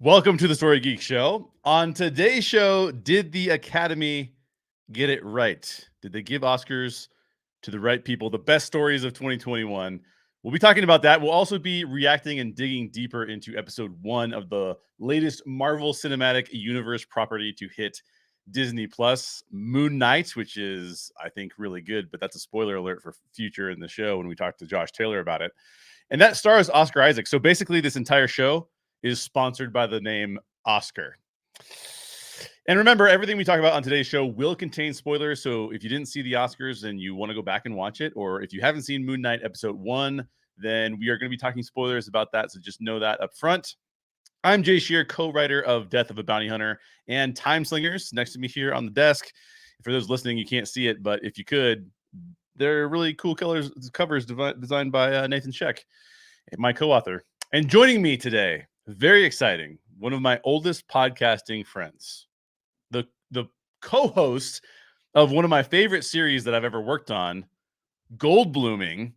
Welcome to the Story Geek Show. On today's show, did the Academy get it right? Did they give Oscars to the right people? The best stories of 2021. We'll be talking about that. We'll also be reacting and digging deeper into episode 1 of the latest Marvel Cinematic Universe property to hit Disney Plus, Moon Knight, which is, I think, really good, but that's a spoiler alert for future in the show when we talk to Josh Taylor about it. And that stars Oscar Isaac. So basically, this entire show is sponsored by the name Oscar. And remember, everything we talk about on today's show will contain spoilers. So if you didn't see the Oscars and you want to go back and watch it, or if you haven't seen Moon Knight episode 1, then we are going to be talking spoilers about that. So just know that up front. I'm Jay Sherer, co-writer of Death of a Bounty Hunter and Time Slingers, next to me here on the desk. For those listening, you can't see it, but if you could, they're really cool covers designed by Nathan SCHECK, my co-author. And joining me today, very exciting, one of my oldest podcasting friends, the co-host of one of my favorite series that I've ever worked on, Gold Blooming,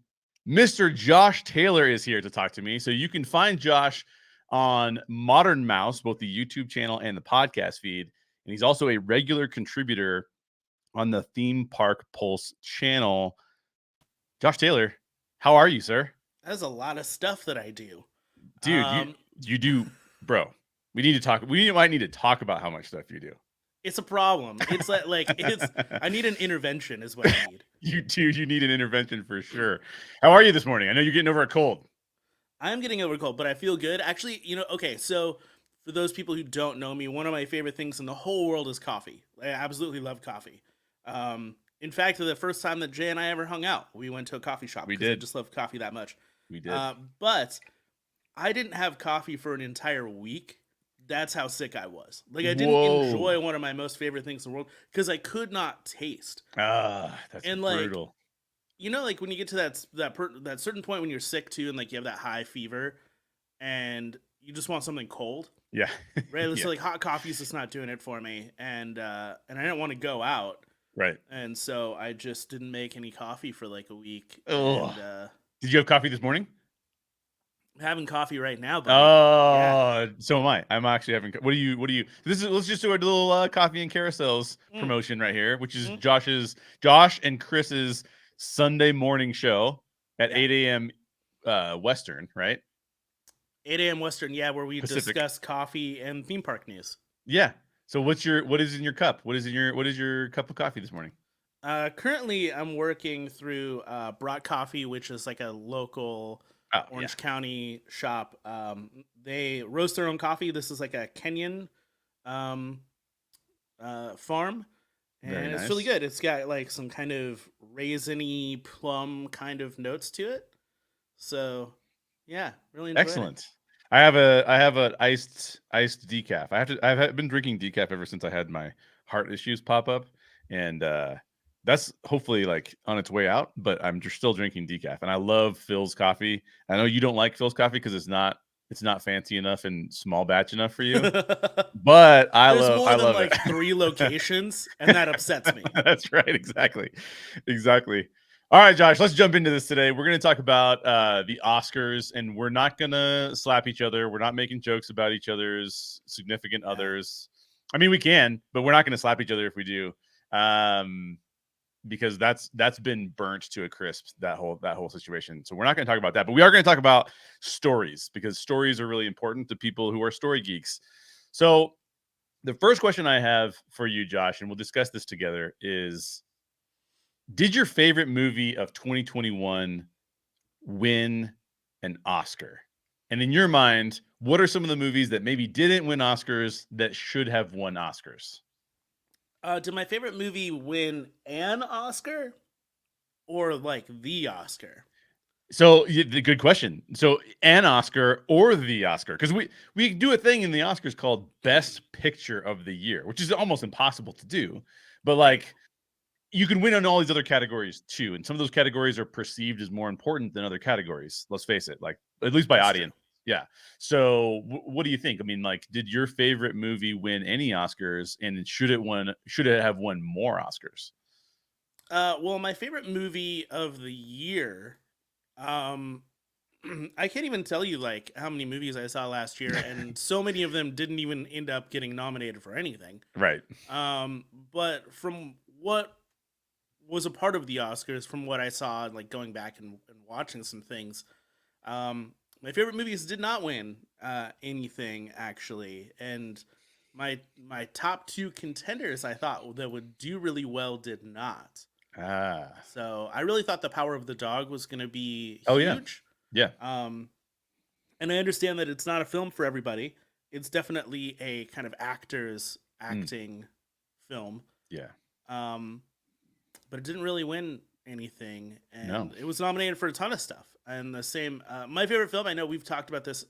Mr. Josh Taylor is here to talk to me. So you can find Josh on Modern Mouse, both the YouTube channel and the podcast feed. And he's also a regular contributor on the Theme Park Pulse channel. Josh Taylor, how are you, sir? That's a lot of stuff that I do. Dude, you do, bro. We need to talk. We might need to talk about how much stuff you do. It's a problem. It's I need an intervention is what I need. You need an intervention for sure. How are you this morning? I know you're getting over a cold. I'm getting over a cold, but I feel good. Actually, okay, so for those people who don't know me, one of my favorite things in the whole world is coffee. I absolutely love coffee. In fact, the first time that Jay and I ever hung out, we went to a coffee shop. We did. I just love coffee that much. We did. But I didn't have coffee for an entire week. That's how sick I was. Like, I didn't enjoy one of my most favorite things in the world because I could not taste. That's and brutal. Like when you get to that certain point when you're sick too, and like you have that high fever, and you just want something cold. Yeah. Right. Yeah. So like hot coffee's just not doing it for me, and I didn't want to go out. Right. And so I just didn't make any coffee for like a week. Oh. And, did you have coffee this morning? I'm having coffee right now. Buddy. Oh, yeah. So am I. I'm actually having. What do you? Let's just do a little coffee and carousels promotion right here, which is Josh and Chris's Sunday morning show at 8 a.m. Western, right? 8 a.m. Western, yeah, where we Pacific. Discuss coffee and theme park news. Yeah. So what is in your cup? What is your cup of coffee this morning? Currently, I'm working through Brought Coffee, which is like a local Orange County shop. They roast their own coffee. This is like a Kenyan farm, and it's really good. It's got like some kind of raisiny plum kind of notes to it. So, yeah, really enjoy Excellent. it. I have an iced decaf. I've been drinking decaf ever since I had my heart issues pop up, and that's hopefully like on its way out, but I'm just still drinking decaf, and I love Phil's coffee. I know you don't like Phil's coffee because it's not fancy enough and small batch enough for you, but I love like 3 locations, and that upsets me. That's right, exactly. All right, Josh, let's jump into this today. We're going to talk about the Oscars, and we're not going to slap each other. We're not making jokes about each other's significant others. I mean, we can, but we're not going to slap each other if we do. Because that's been burnt to a crisp, that whole situation. So we're not going to talk about that, but we are going to talk about stories, because stories are really important to people who are story geeks. So the first question I have for you, Josh, and we'll discuss this together, is, did your favorite movie of 2021 win an Oscar? And in your mind, what are some of the movies that maybe didn't win Oscars that should have won Oscars? Did my favorite movie win an Oscar or like the Oscar? So good question. So an Oscar or the Oscar, because we do a thing in the Oscars called Best Picture of the Year, which is almost impossible to do. But like, you can win on all these other categories too, and some of those categories are perceived as more important than other categories. Let's face it, like at least by audience. True. Yeah. So what do you think? I mean, like, did your favorite movie win any Oscars, and should it have won more Oscars? Well, my favorite movie of the year, I can't even tell you like how many movies I saw last year, and so many of them didn't even end up getting nominated for anything. Right. But from what was a part of the Oscars, from what I saw, like going back and watching some things, my favorite movies did not win anything actually, and my top two contenders I thought that would do really well did not. Ah. So I really thought The Power of the Dog was going to be Oh yeah. huge. Yeah. Um, and I understand that it's not a film for everybody. It's definitely a kind of actors acting film. Yeah. But it didn't really win anything, No. and it was nominated for a ton of stuff. And the same, my favorite film. I know we've talked about this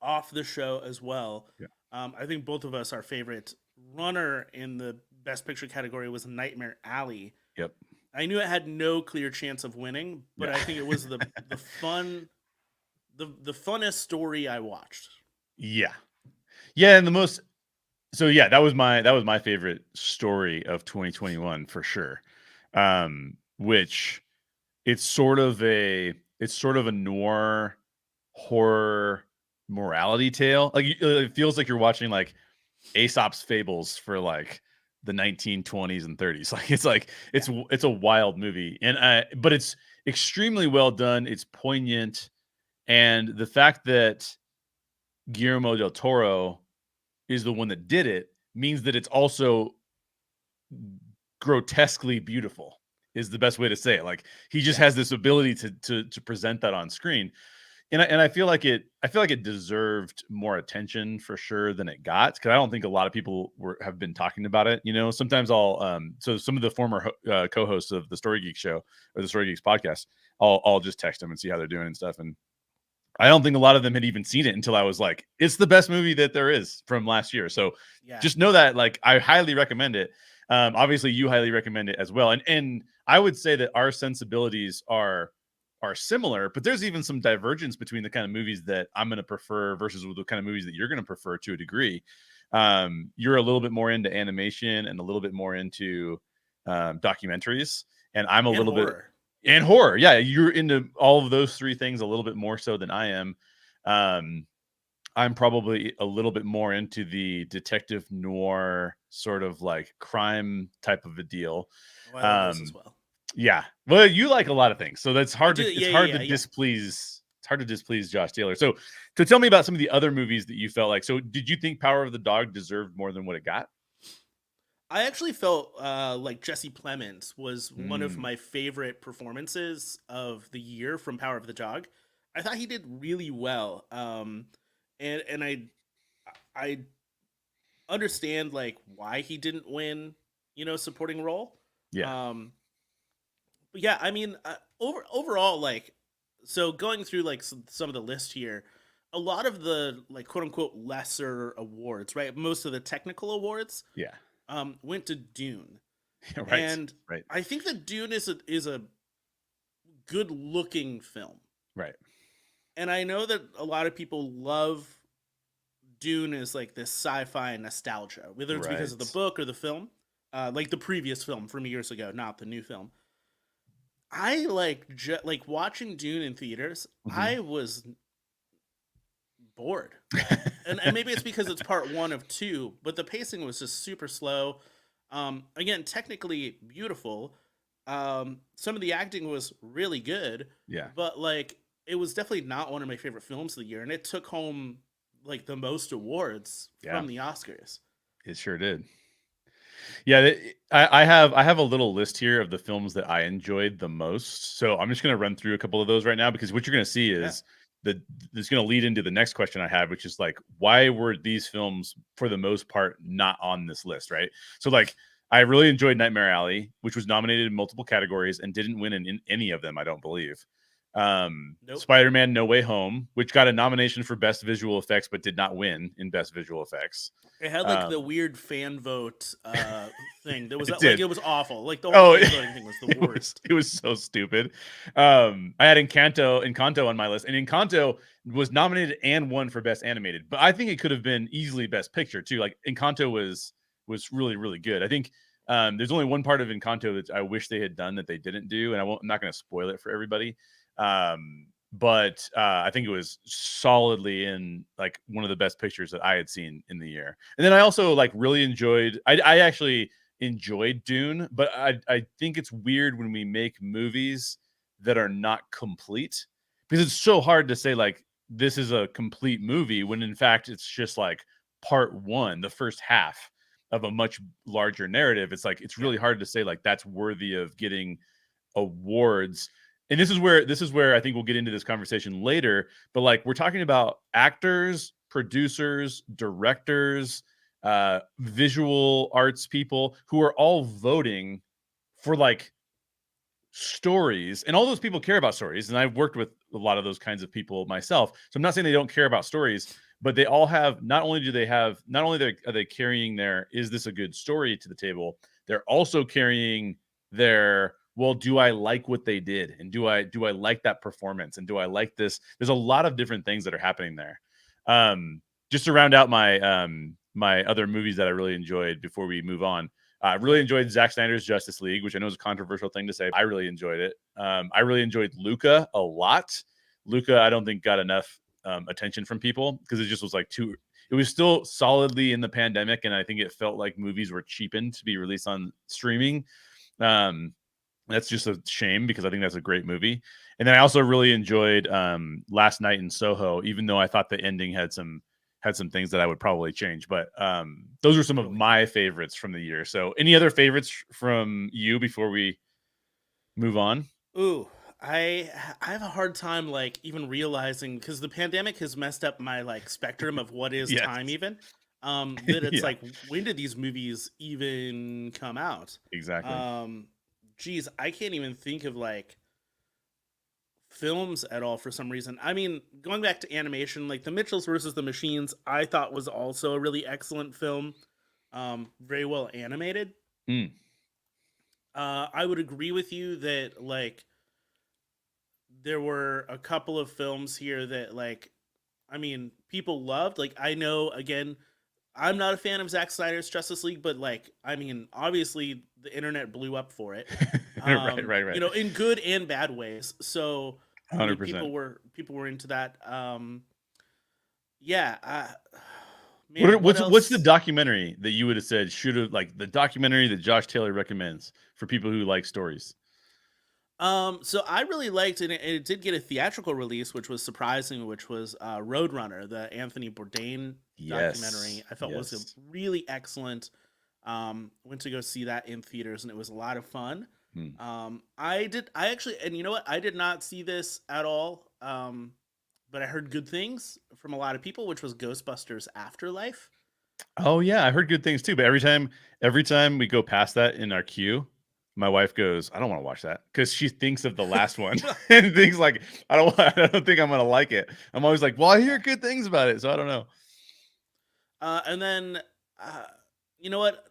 off the show as well. Yeah. I think both of us, our favorite runner in the Best Picture category was Nightmare Alley. Yep. I knew it had no clear chance of winning, but Yeah. I think it was the funnest story I watched. Yeah. Yeah, and that was my favorite story of 2021 for sure. Which it's sort of a noir horror morality tale. Like it feels like you're watching like Aesop's fables for like the 1920s and 30s. Like it's a wild movie, and but it's extremely well done. It's poignant, and the fact that Guillermo del Toro is the one that did it means that it's also grotesquely beautiful is the best way to say it. Like he just has this ability to present that on screen. And I feel like it deserved more attention for sure than it got, because I don't think a lot of people have been talking about it. You know, sometimes so some of the former co-hosts of the Story Geeks show or the Story Geeks podcast, I'll just text them and see how they're doing and stuff. And I don't think a lot of them had even seen it until I was like, it's the best movie that there is from last year. So just know that, like, I highly recommend it. Obviously you highly recommend it as well. And I would say that our sensibilities are similar, but there's even some divergence between the kind of movies that I'm going to prefer versus the kind of movies that you're going to prefer to a degree. You're a little bit more into animation and a little bit more into documentaries, and I'm a little horror. bit and horror. Yeah, you're into all of those three things a little bit more so than I am. I'm probably a little bit more into the detective noir sort of like crime type of a deal. Oh, I love those as well. Yeah. Well, you like a lot of things, so that's hard to displease. It's hard to displease Josh Taylor. So tell me about some of the other movies that you felt like. So did you think Power of the Dog deserved more than what it got? I actually felt like Jesse Plemons was one of my favorite performances of the year from Power of the Dog. I thought he did really well. And I understand like why he didn't win, supporting role. Yeah. But yeah, I mean, overall, like, so going through like some of the list here, a lot of the like quote unquote lesser awards, right? Most of the technical awards, Yeah. Went to Dune. Right. And right. I think that Dune is a good looking film. Right. And I know that a lot of people love Dune as like this sci-fi nostalgia, whether it's because of the book or the film, like the previous film from years ago, not the new film. I like watching Dune in theaters. I was bored, and maybe it's because it's part one of two, but the pacing was just super slow. Again, technically beautiful. Some of the acting was really good. Yeah. But like, it was definitely not one of my favorite films of the year, and it took home like the most awards from the Oscars. It sure did. Yeah, I have a little list here of the films that I enjoyed the most. So I'm just going to run through a couple of those right now, because what you're going to see is this is going to lead into the next question I have, which is like, why were these films for the most part not on this list, right? So like, I really enjoyed Nightmare Alley, which was nominated in multiple categories and didn't win in any of them, I don't believe. Nope. Spider-Man No Way Home, which got a nomination for Best Visual Effects but did not win in Best Visual Effects. It had like the weird fan vote thing. There was it was awful. Like the whole fan voting thing was the worst. It was so stupid. I had Encanto on my list, and Encanto was nominated and won for Best Animated. But I think it could have been easily Best Picture too. Like Encanto was really, really good. I think there's only one part of Encanto that I wish they had done that they didn't do, and I'm not going to spoil it for everybody. but I think it was solidly in like one of the best pictures that I had seen in the year. And then I also like really enjoyed. I actually enjoyed Dune, but I think it's weird when we make movies that are not complete, because it's so hard to say like this is a complete movie when in fact it's just like part one, the first half of a much larger narrative. It's like it's really hard to say like that's worthy of getting awards. And this is where I think we'll get into this conversation later, but like we're talking about actors, producers, directors, visual arts people who are all voting for like stories, and all those people care about stories, and I've worked with a lot of those kinds of people myself, so I'm not saying they don't care about stories, but they all have, not only are they carrying their is this a good story to the table, they're also carrying their, well, do I like what they did, and do I like that performance, and do I like this. There's a lot of different things that are happening there. Just to round out my other movies that I really enjoyed before we move on, I really enjoyed Zack Snyder's Justice League, which I know is a controversial thing to say. I really enjoyed it. I really enjoyed Luca a lot. Luca, I don't think got enough attention from people because it just was like too. It was still solidly in the pandemic, and I think it felt like movies were cheapened to be released on streaming. That's just a shame because I think that's a great movie. And then I also really enjoyed Last Night in Soho, even though I thought the ending had some things that I would probably change. But those are some of my favorites from the year. So any other favorites from you before we move on? Ooh, I have a hard time like even realizing, because the pandemic has messed up my like spectrum of what is Yes. time even. That it's Yeah. like, when did these movies even come out? Exactly. Geez, I can't even think of like films at all for some reason. I mean, going back to animation, like The Mitchells versus the Machines, I thought was also a really excellent film. Very well animated. Mm. I would agree with you that like there were a couple of films here that like, I mean, people loved. Like, I know, again, I'm not a fan of Zack Snyder's Justice League, but like, I mean, obviously the internet blew up for it. Right. In good and bad ways. So I mean, 100%. people were into that. Yeah, man, what What's the else? documentary that you would have said should have, like the documentary that Josh Taylor recommends for people who like stories? So I really liked it. It did get a theatrical release, which was surprising. Which was Roadrunner, the Anthony Bourdain documentary. Yes. I felt was a Yes. really excellent. Went to go see that in theaters, and it was a lot of fun. Hmm. I actually, and you know what? I did not see this at all. But I heard good things from a lot of people, which was Ghostbusters Afterlife. Oh yeah, I heard good things too. But every time we go past that in our queue, my wife goes, "I don't want to watch that," because she thinks of the last one and thinks like, I don't think I'm gonna like it." I'm always like, "Well, I hear good things about it, so I don't know." And then, uh, you know what?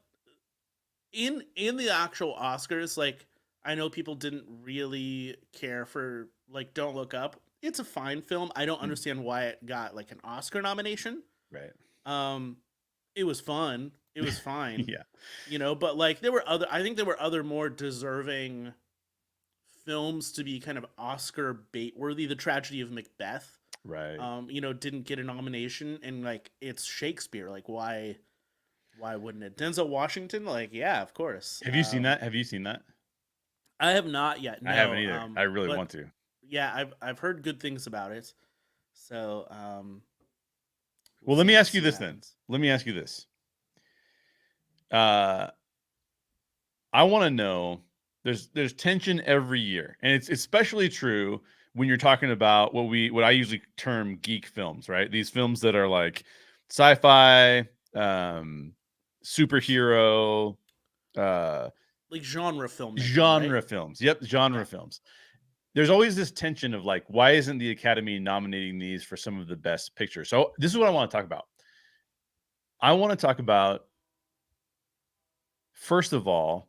In the actual Oscars, like, I know people didn't really care for like Don't Look Up. It's a fine film. I don't Hmm. understand why it got like an Oscar nomination. Right. Um, it was fun. It was fine. Yeah. But like there were other. I think there were other more deserving films to be kind of Oscar bait worthy. The Tragedy of Macbeth, Right. didn't get a nomination, and like it's Shakespeare. Like why wouldn't it? Denzel Washington, like yeah, of course. Have you seen that? Have you seen that? I have not yet, I haven't no. either. I really But want to. yeah, I've heard good things about it. So we'll Well, let me see. We'll ask you see what this then. happens. Let me ask you this. Uh, I want to know. There's tension every year, and it's especially true when you're talking about what I usually term geek films, right? These films that are like sci-fi, superhero, uh, Like genre filmmaking, right? genre films. Yep, genre Yeah. films. There's always this tension of like, why isn't the Academy nominating these for some of the best pictures? So this is what I want to talk about. I want to talk about, first of all,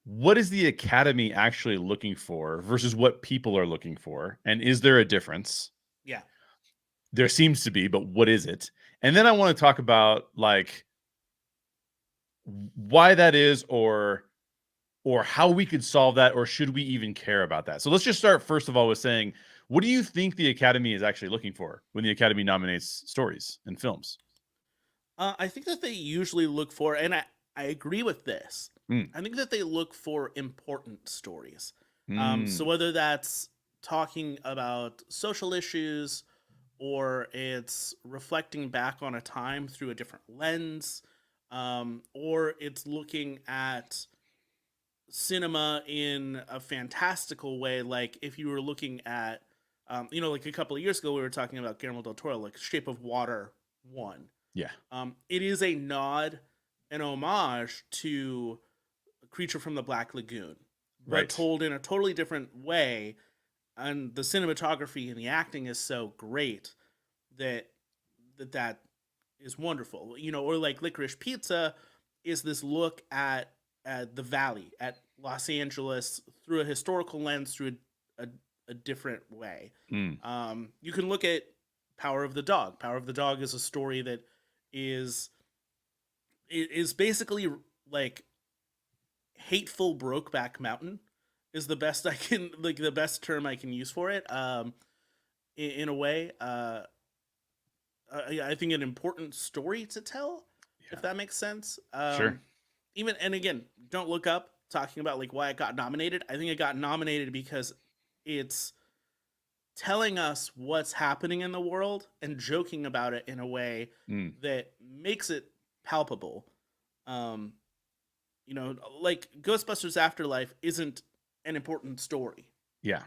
what is the Academy actually looking for versus what people are looking for? And is there a difference? Yeah. There seems to be, but what is it? And then I want to talk about like why that is, or how we could solve that, or should we even care about that? So let's just start first of all with saying, What do you think the Academy is actually looking for when the Academy nominates stories and films? I think that they usually look for, and I agree with this. Mm. I think that they look for important stories. So Mm. whether that's talking about social issues or it's reflecting back on a time through a different lens, or it's looking at cinema in a fantastical way. Like if you were looking at, like a couple of years ago, we were talking about Guillermo del Toro, like Shape of Water 1. Yeah. It is a nod, an homage to Creature from the Black Lagoon, but Right. told in a totally different way. And the cinematography and the acting is so great that that is wonderful. Or like Licorice Pizza is this look at the valley, at Los Angeles through a historical lens, through a different way. Mm. You can look at Power of the Dog. Power of the Dog is a story that is basically like hateful Brokeback Mountain is the best I can, like, the best term I can use for it. In a way, I think an important story to tell, Yeah. if that makes sense. Sure. Even, and again, don't look up talking about like why it got nominated. I think it got nominated because it's telling us what's happening in the world and joking about it in a way Mm. that makes it palpable. Um, like Ghostbusters Afterlife isn't an important story. Yeah.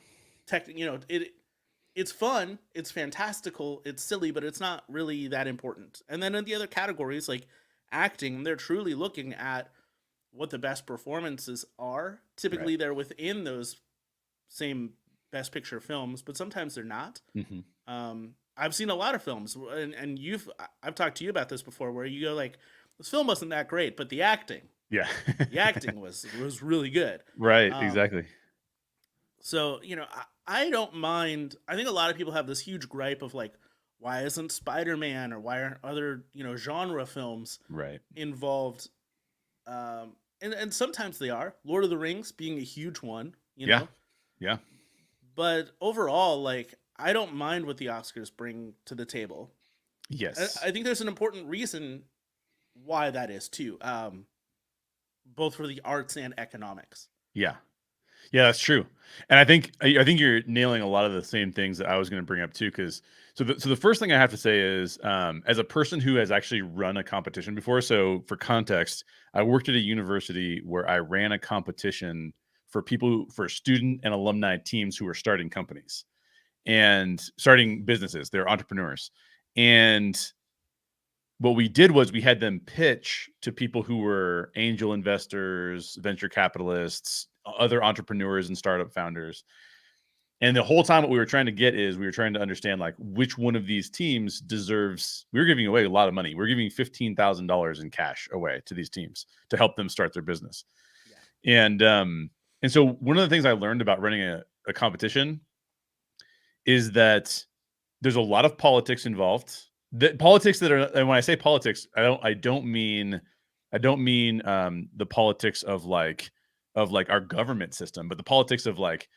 It's fun, it's fantastical, it's silly, but it's not really that important. And then in the other categories, like acting, they're truly looking at what the best performances are. Typically, Right. they're within those same Best Picture films, but sometimes they're not. Mm-hmm. I've seen a lot of films, and I've talked to you about this before, where you go like, this film wasn't that great, but the acting Yeah. was really good. Right. Um, Exactly. so I don't mind. I think a lot of people have this huge gripe of like, why isn't Spider-Man or why aren't other genre films Right. involved? And sometimes they are. Lord of the Rings being a huge one, Yeah. Yeah. But overall, like, I don't mind what the Oscars bring to the table. Yes. I think there's an important reason why that is too, both for the arts and economics. Yeah. Yeah, that's true. And I think you're nailing a lot of the same things that I was going to bring up too. Because the first thing I have to say is, as a person who has actually run a competition before, so for context, I worked at a university where I ran a competition for student and alumni teams who were starting companies and starting businesses. They're entrepreneurs, and what we did was we had them pitch to people who were angel investors, venture capitalists, other entrepreneurs and startup founders. And the whole time what we were trying to get is we were trying to understand like which one of these teams deserves, we were giving away a lot of money. We are giving $15,000 in cash away to these teams to help them start their business. Yeah. And so one of the things I learned about running a competition is that there's a lot of politics involved. The politics that are, and when I say politics, I don't mean the politics of like our government system, but the politics of like,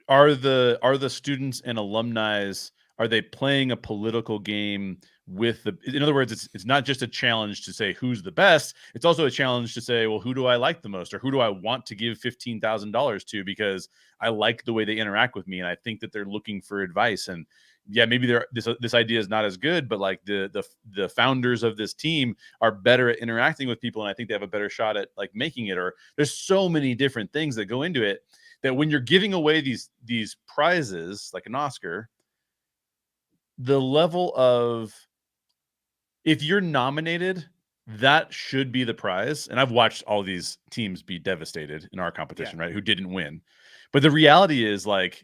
are the students and alumni, are they playing a political game with in other words, it's not just a challenge to say who's the best, it's also a challenge to say, well, who do I like the most, or who do I want to give $15,000 to because I like the way they interact with me and I think that they're looking for advice. And yeah, maybe this idea is not as good, but like the founders of this team are better at interacting with people and I think they have a better shot at like making it. Or there's so many different things that go into it that when you're giving away these prizes like an Oscar, the level of, if you're nominated, that should be the prize. And I've watched all these teams be devastated in our competition, right? Who didn't win. But the reality is like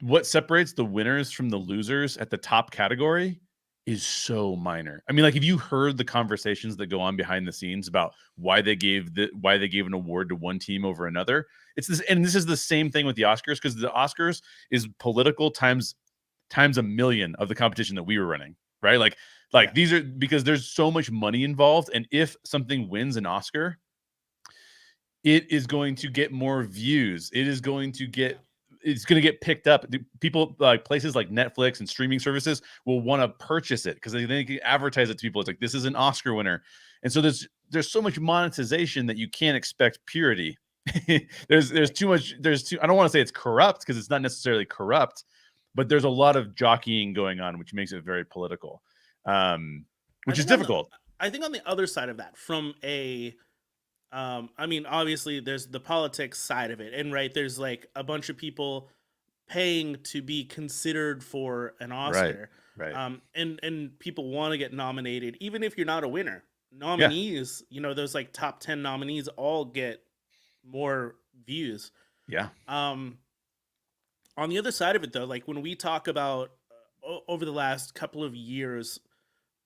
what separates the winners from the losers at the top category is so minor. I mean, like if you heard the conversations that go on behind the scenes about why they gave an award to one team over another, it's this, and this is the same thing with the Oscars, because the Oscars is political times a million of the competition that we were running, right? Like these are, because there's so much money involved, and if something wins an Oscar, it is going to get more views. It is going to get it's going to get picked up. People like places like Netflix and streaming services will want to purchase it because they can advertise it to people. It's like, this is an Oscar winner. And so there's so much monetization that you can't expect purity. there's too much. I don't want to say it's corrupt because it's not necessarily corrupt, but there's a lot of jockeying going on, which makes it very political, which is difficult. I think on the other side of that, from a I mean, obviously there's the politics side of it, and right, there's like a bunch of people paying to be considered for an Oscar, Right. and people want to get nominated, even if you're not a winner. Yeah. Nominees, those like top 10 nominees all get more views. Yeah. On the other side of it, though, like when we talk about over the last couple of years,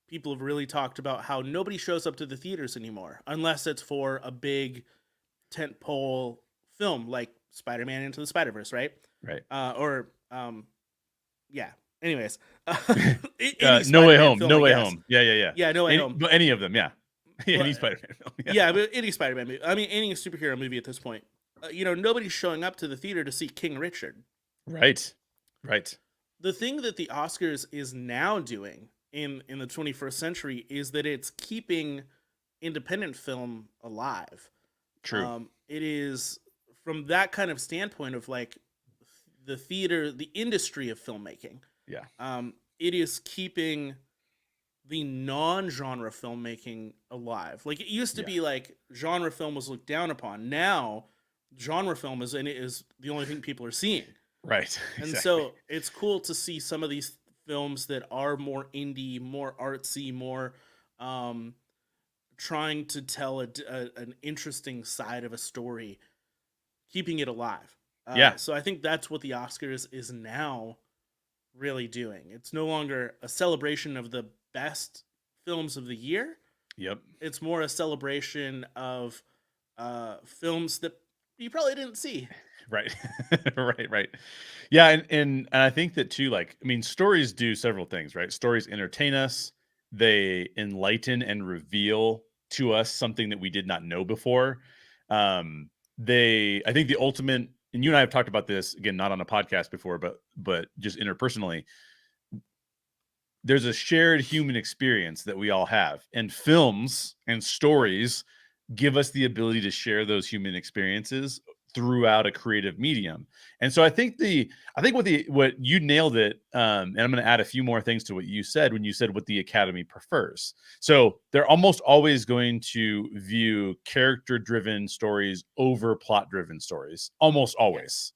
people have really talked about how nobody shows up to the theaters anymore unless it's for a big tentpole film like Spider-Man Into the Spider-Verse, right? Right. Yeah. Anyways, No Way Home. No Way Home. Yeah. Yeah, No Way Home. But any of them, yeah. Any Spider-Man film. Yeah, but any Spider-Man movie. I mean, any superhero movie at this point. Nobody's showing up to the theater to see King Richard. Right. The thing that the Oscars is now doing in the 21st century is that it's keeping independent film alive. True. It is from that kind of standpoint of like the theater, the industry of filmmaking. Yeah. It is keeping the non-genre filmmaking alive. Like it used to be like genre film was looked down upon. Now genre film is the only thing people are seeing. Right. And so it's cool to see some of these films that are more indie, more artsy, more trying to tell an interesting side of a story, keeping it alive. So I think that's what the Oscars is now really doing. It's no longer a celebration of the best films of the year. Yep. It's more a celebration of films that you probably didn't see. Right. Right. Yeah. And I think that too, like, I mean, stories do several things, right? Stories entertain us. They enlighten and reveal to us something that we did not know before. I think the ultimate, and you and I have talked about this again, not on a podcast before, but just interpersonally, there's a shared human experience that we all have, and films and stories give us the ability to share those human experiences throughout a creative medium. And so I think what you nailed it. And I'm going to add a few more things to what you said when you said what the Academy prefers. So they're almost always going to view character driven stories over plot driven stories. Almost always.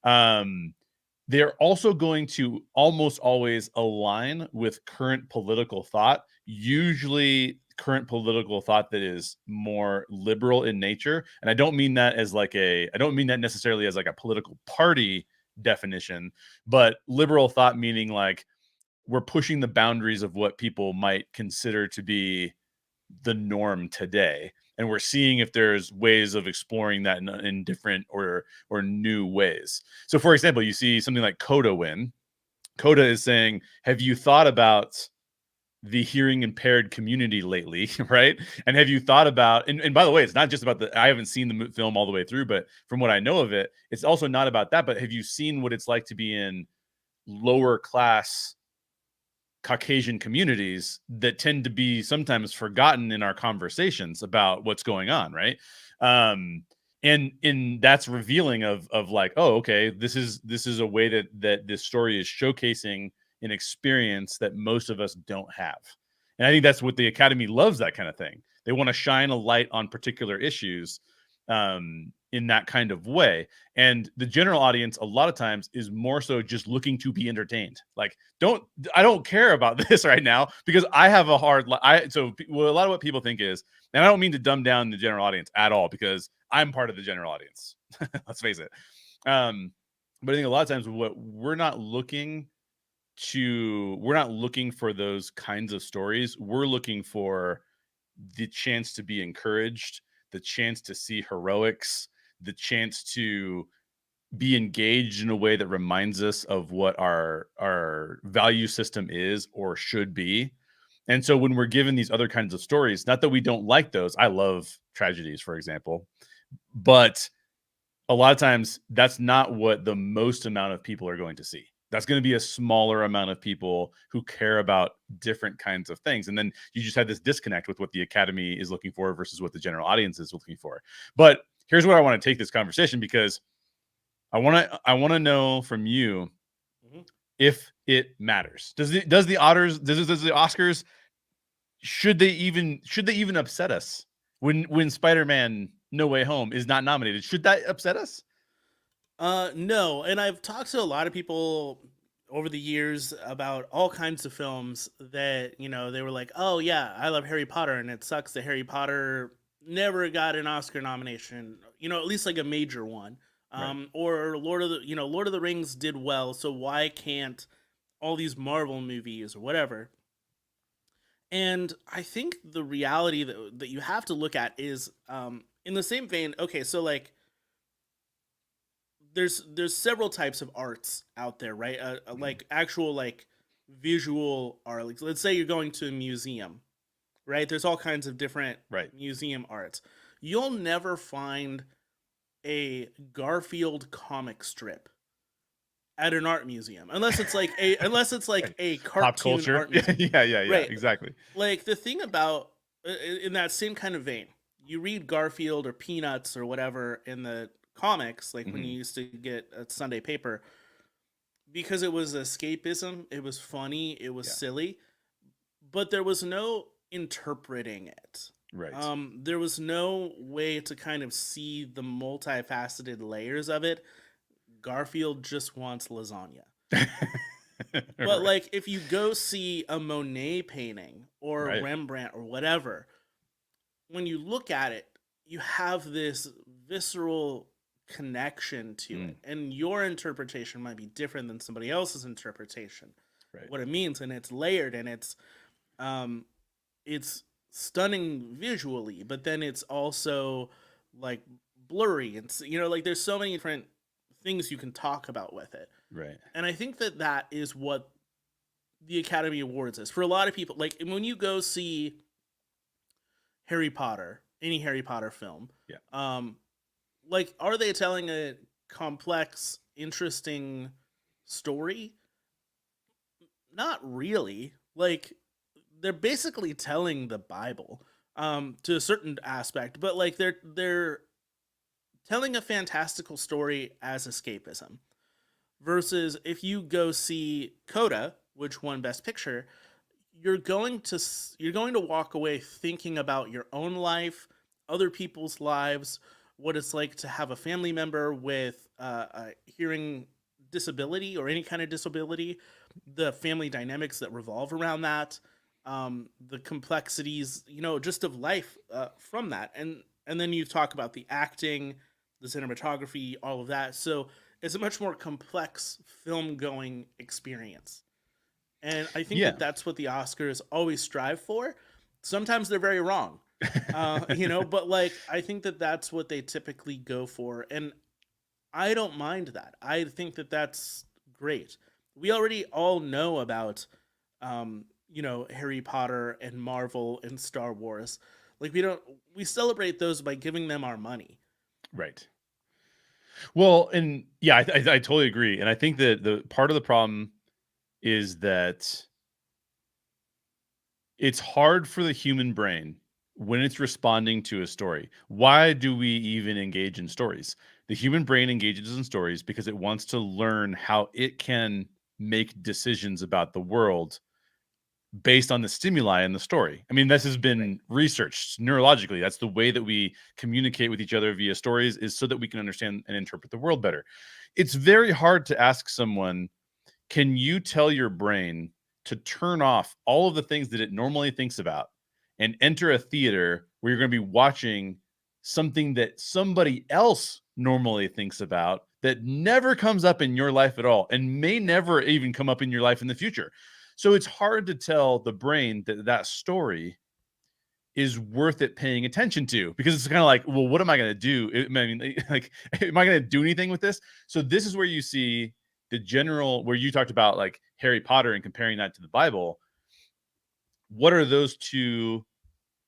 They're also going to almost always align with current political thought, usually current political thought that is more liberal in nature. And I don't mean that necessarily as like a political party definition, but liberal thought meaning like we're pushing the boundaries of what people might consider to be the norm today. And we're seeing if there's ways of exploring that in different or new ways. So for example, you see something like Coda win. Coda is saying, have you thought about the hearing impaired community lately, right? And have you thought about, and by the way, it's not just about I haven't seen the film all the way through, but from what I know of it, it's also not about that, but have you seen what it's like to be in lower class Caucasian communities that tend to be sometimes forgotten in our conversations about what's going on, right? And that's revealing of like, oh, okay, this is a way that this story is showcasing an experience that most of us don't have. And I think that's what the Academy loves, that kind of thing. They want to shine a light on particular issues in that kind of way. And the general audience a lot of times is more so just looking to be entertained. Like, I don't care about this right now because I have a hard so a lot of what people think is, and I don't mean to dumb down the general audience at all because I'm part of the general audience. Let's face it. But I think a lot of times we're not looking for those kinds of stories. We're looking for the chance to be encouraged, the chance to see heroics, the chance to be engaged in a way that reminds us of what our value system is or should be. And so when we're given these other kinds of stories, not that we don't like those, I love tragedies, for example, but a lot of times that's not what the most amount of people are going to see. That's going to be a smaller amount of people who care about different kinds of things. And then you just have this disconnect with what the Academy is looking for versus what the general audience is looking for. But here's where I want to take this conversation, because I want to know from you if it matters. Does the Oscars, should they even upset us when Spider-Man No Way Home is not nominated? Should that upset us? No, and I've talked to a lot of people over the years about all kinds of films that, they were like, "Oh yeah, I love Harry Potter and it sucks that Harry Potter never got an Oscar nomination, at least like a major one." Right. Or Lord of the Rings did well, so why can't all these Marvel movies or whatever? And I think the reality that you have to look at is, in the same vein. Okay, so like there's several types of arts out there, right? Like actual like visual art. Like, let's say you're going to a museum, right? There's all kinds of different Right. museum arts. You'll never find a Garfield comic strip at an art museum unless it's like a Pop cartoon culture. art museum. Yeah, Right. exactly. Like the thing about, in that same kind of vein, you read Garfield or Peanuts or whatever in the comics, like when you used to get a Sunday paper, because it was escapism, it was funny, it was silly, but there was no interpreting it. Right. There was no way to kind of see the multifaceted layers of it. Garfield just wants lasagna. But like if you go see a Monet painting or Right. Rembrandt or whatever, when you look at it, you have this visceral connection to it, and your interpretation might be different than somebody else's interpretation. Right. What it means, and it's layered, and it's stunning visually, but then it's also like blurry, and like there's so many different things you can talk about with it. Right. And I think that is what the Academy Awards is for a lot of people. Like when you go see Harry Potter, any Harry Potter film, like, are they telling a complex, interesting story? Not really. Like, they're basically telling the Bible, to a certain aspect, but like they're telling a fantastical story as escapism. Versus if you go see Coda, which won Best Picture, you're going to walk away thinking about your own life, other people's lives, what it's like to have a family member with a hearing disability or any kind of disability, the family dynamics that revolve around that, the complexities, just of life from that, and then you talk about the acting, the cinematography, all of that. So it's a much more complex film going experience. And I think that that's what the Oscars always strive for. Sometimes they're very wrong, but like, I think that that's what they typically go for. And I don't mind that. I think that that's great. We already all know about, Harry Potter and Marvel and Star Wars. Like, we celebrate those by giving them our money. Right. Well, and yeah, I totally agree. And I think that the part of the problem is that it's hard for the human brain when it's responding to a story. Why do we even engage in stories? The human brain engages in stories because it wants to learn how it can make decisions about the world based on the stimuli in the story. I mean, this has been researched neurologically. That's the way that we communicate with each other via stories, is so that we can understand and interpret the world better. It's very hard to ask someone, can you tell your brain to turn off all of the things that it normally thinks about and enter a theater where you're going to be watching something that somebody else normally thinks about that never comes up in your life at all and may never even come up in your life in the future? So it's hard to tell the brain that that story is worth it paying attention to, because it's kind of like, well, what am I going to do? I mean, like, am I going to do anything with this? So this is where you see the general, where you talked about like Harry Potter and comparing that to the Bible. What are those two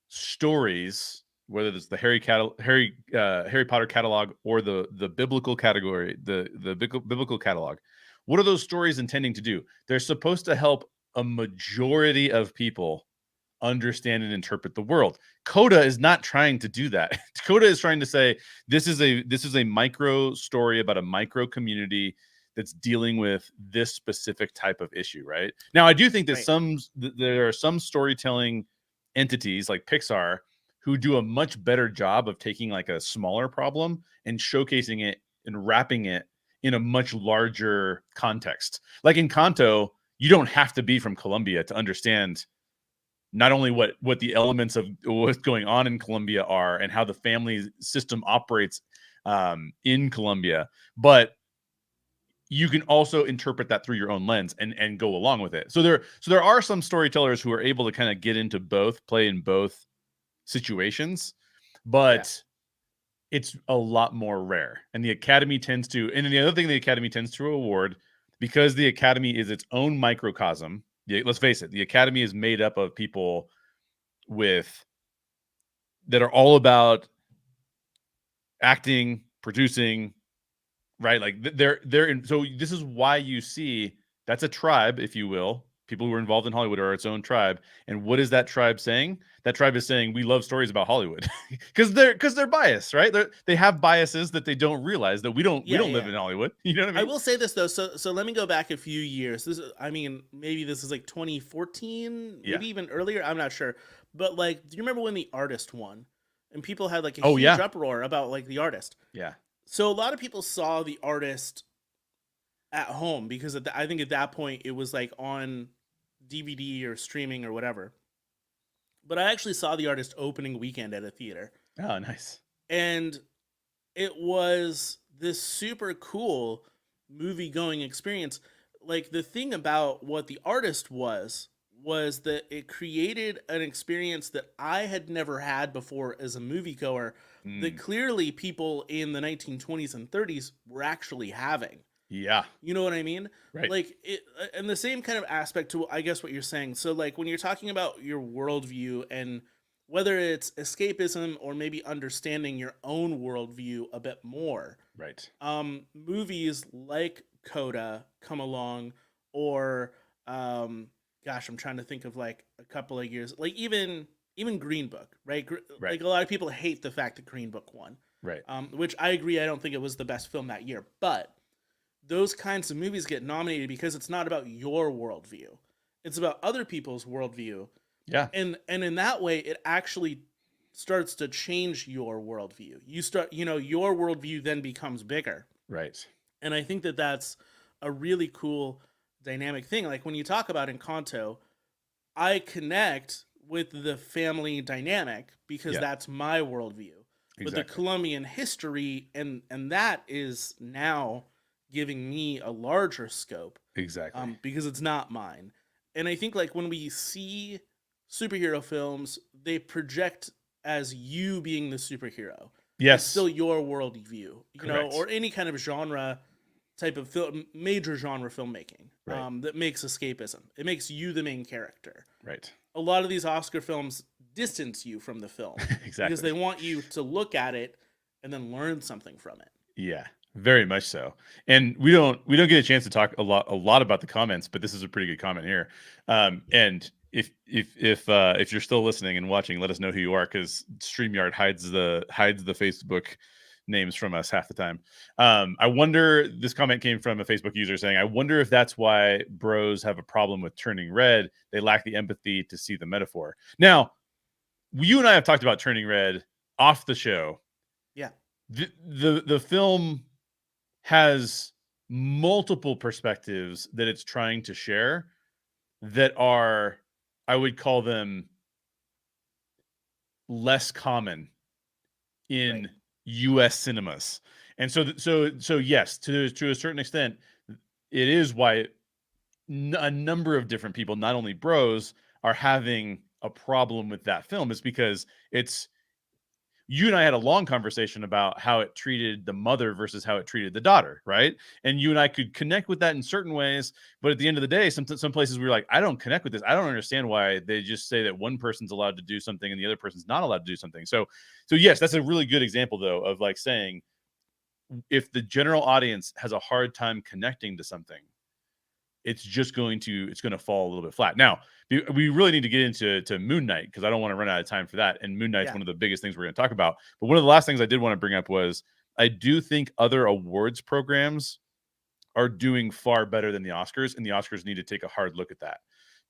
stories whether it's the Harry Potter catalog or the biblical category, the biblical catalog. What are those stories intending to do? They're supposed to help a majority of people understand and interpret the world. Coda is not trying to do that. Coda is trying to say this is a micro story about a micro community that's dealing with this specific type of issue, right? Now, I do think that there are some storytelling entities like Pixar who do a much better job of taking like a smaller problem and showcasing it and wrapping it in a much larger context. Like in Kanto, you don't have to be from Colombia to understand not only what the elements of what's going on in Colombia are and how the family system operates in Colombia, but you can also interpret that through your own lens and go along with it. So there are some storytellers who are able to kind of get into both, play in both situations, but it's a lot more rare. And the Academy tends to, and then the other thing the Academy tends to award, because the Academy is its own microcosm. Let's face it, the Academy is made up of people that are all about acting, producing, right? Like they're in. So this is why you see that's a tribe, if you will. People who are involved in Hollywood are its own tribe. And what is that tribe saying? That tribe is saying we love stories about Hollywood because they're biased, right? They have biases that they don't realize that we don't live in Hollywood. You know what I mean? I will say this though. So let me go back a few years. Maybe this is like 2014, maybe even earlier. I'm not sure. But like, do you remember when The Artist won? And people had like a huge uproar about like The Artist. Yeah. So a lot of people saw The Artist at home because I think at that point it was like on DVD or streaming or whatever. But I actually saw The Artist opening weekend at a theater. Oh, nice. And it was this super cool movie going experience. Like the thing about what The Artist was that it created an experience that I had never had before as a moviegoer that clearly people in the 1920s and 30s were actually having. Yeah. You know what I mean? Right. Like it, and the same kind of aspect to, I guess, what you're saying. So like when you're talking about your worldview and whether it's escapism or maybe understanding your own worldview a bit more. Right. Movies like Coda come along, or gosh, I'm trying to think of like a couple of years, like even Green Book, right? Like a lot of people hate the fact that Green Book won. Right. Which I agree, I don't think it was the best film that year, but those kinds of movies get nominated because it's not about your worldview. It's about other people's worldview. Yeah. And in that way, it actually starts to change your worldview. Your worldview then becomes bigger. Right. And I think that that's a really cool dynamic thing. Like when you talk about Encanto, I connect with the family dynamic because that's my worldview. Exactly. But the Colombian history and that is now giving me a larger scope. Exactly. Because it's not mine. And I think like when we see superhero films, they project as you being the superhero. Yes. It's still your worldview, you know, or any kind of genre type of film, major genre filmmaking, that makes escapism. It makes you the main character. Right. A lot of these Oscar films distance you from the film. Exactly. Because they want you to look at it and then learn something from it. Yeah. Very much so. And we don't get a chance to talk a lot about the comments, but this is a pretty good comment here. And if you're still listening and watching, let us know who you are, because StreamYard hides the Facebook names from us half the time. I wonder, this comment came from a Facebook user saying, I wonder if that's why bros have a problem with Turning Red. They lack the empathy to see the metaphor. Now, you and I have talked about Turning Red off the show. Yeah. The film has multiple perspectives that it's trying to share that are, I would call them, less common in US cinemas. And so yes, to a certain extent, it is why a number of different people, not only bros, are having a problem with that film, is because you and I had a long conversation about how it treated the mother versus how it treated the daughter, right? And you and I could connect with that in certain ways, but at the end of the day, some places we were like, I don't connect with this. I don't understand why they just say that one person's allowed to do something and the other person's not allowed to do something. So yes, that's a really good example though of like saying, if the general audience has a hard time connecting to something, it's going to fall a little bit flat. Now, we really need to get into Moon Knight because I don't want to run out of time for that. And Moon Knight's one of the biggest things we're going to talk about. But one of the last things I did want to bring up was I do think other awards programs are doing far better than the Oscars, and the Oscars need to take a hard look at that.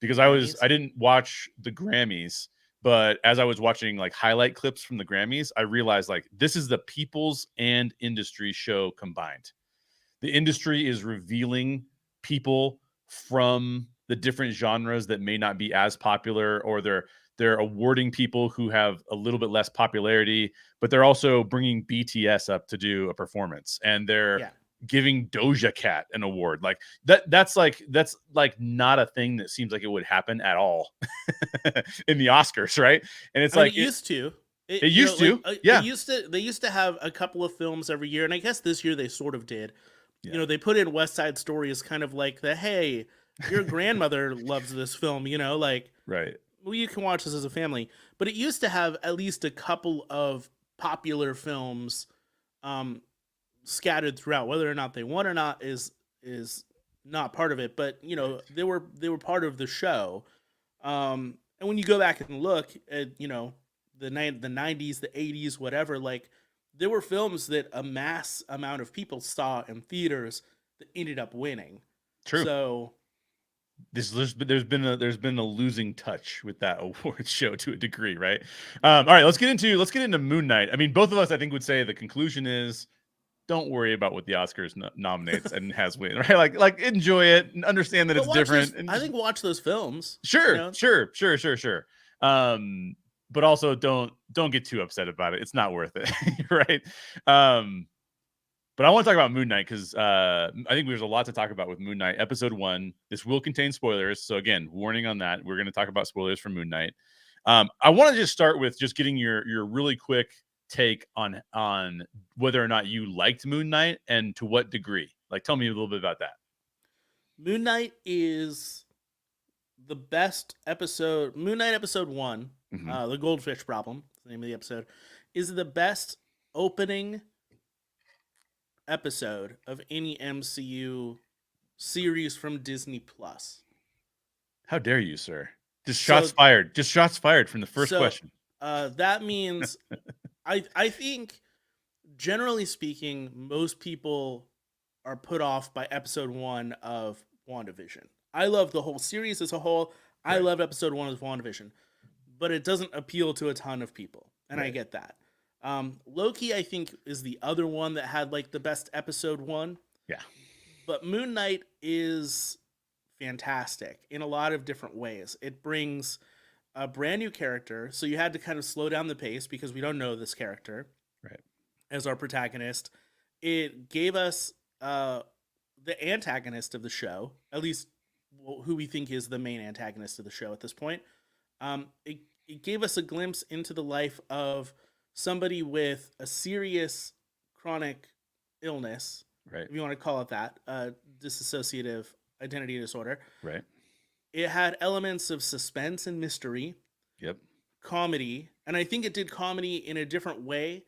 Because I didn't watch the Grammys, but as I was watching like highlight clips from the Grammys, I realized like this is the people's and industry show combined. The industry is revealing people from the different genres that may not be as popular, or they're awarding people who have a little bit less popularity, but they're also bringing BTS up to do a performance, and they're giving Doja Cat an award. Like that's like not a thing that seems like it would happen at all in the Oscars, right? And it's like it used to. It used to. Yeah. They used to have a couple of films every year, and I guess this year they sort of did. Yeah. You know, they put in West Side Story as kind of like the, hey, your grandmother loves this film, you know, like, right. Well, you can watch this as a family. But it used to have at least a couple of popular films scattered throughout. Whether or not they won or not is not part of it. But, you know, they were part of the show. And when you go back and look at, you know, the 90s, the 80s, whatever, like, there were films that a mass amount of people saw in theaters that ended up winning. True. So there's been a losing touch with that awards show to a degree, right? All right, let's get into Moon Knight. I mean, both of us I think would say the conclusion is don't worry about what the Oscars nominates and has win, right? Like enjoy it and understand that it's different. I think watch those films. Sure, you know? sure. But also don't get too upset about it. It's not worth it, right? But I want to talk about Moon Knight because I think there's a lot to talk about with Moon Knight. Episode 1, this will contain spoilers. So again, warning on that. We're going to talk about spoilers for Moon Knight. I want to just start with just getting your really quick take on whether or not you liked Moon Knight and to what degree. Like, tell me a little bit about that. Moon Knight is the best episode. Moon Knight episode 1. The Goldfish Problem, the name of the episode, is the best opening episode of any MCU series from Disney Plus. How dare you, sir? Just shots fired from the first question. That means I think generally speaking, most people are put off by episode 1 of WandaVision. I love the whole series as a whole. Right. I love episode 1 of WandaVision. But it doesn't appeal to a ton of people, and right. I get that. Loki, I think, is the other one that had like the best episode 1. Yeah. But Moon Knight is fantastic in a lot of different ways. It brings a brand new character, so you had to kind of slow down the pace because we don't know this character, right, as our protagonist. It gave us the antagonist of the show, at least who we think is the main antagonist of the show at this point. It gave us a glimpse into the life of somebody with a serious chronic illness, right, if you want to call it that, dissociative identity disorder. Right. It had elements of suspense and mystery. Yep. Comedy, and I think it did comedy in a different way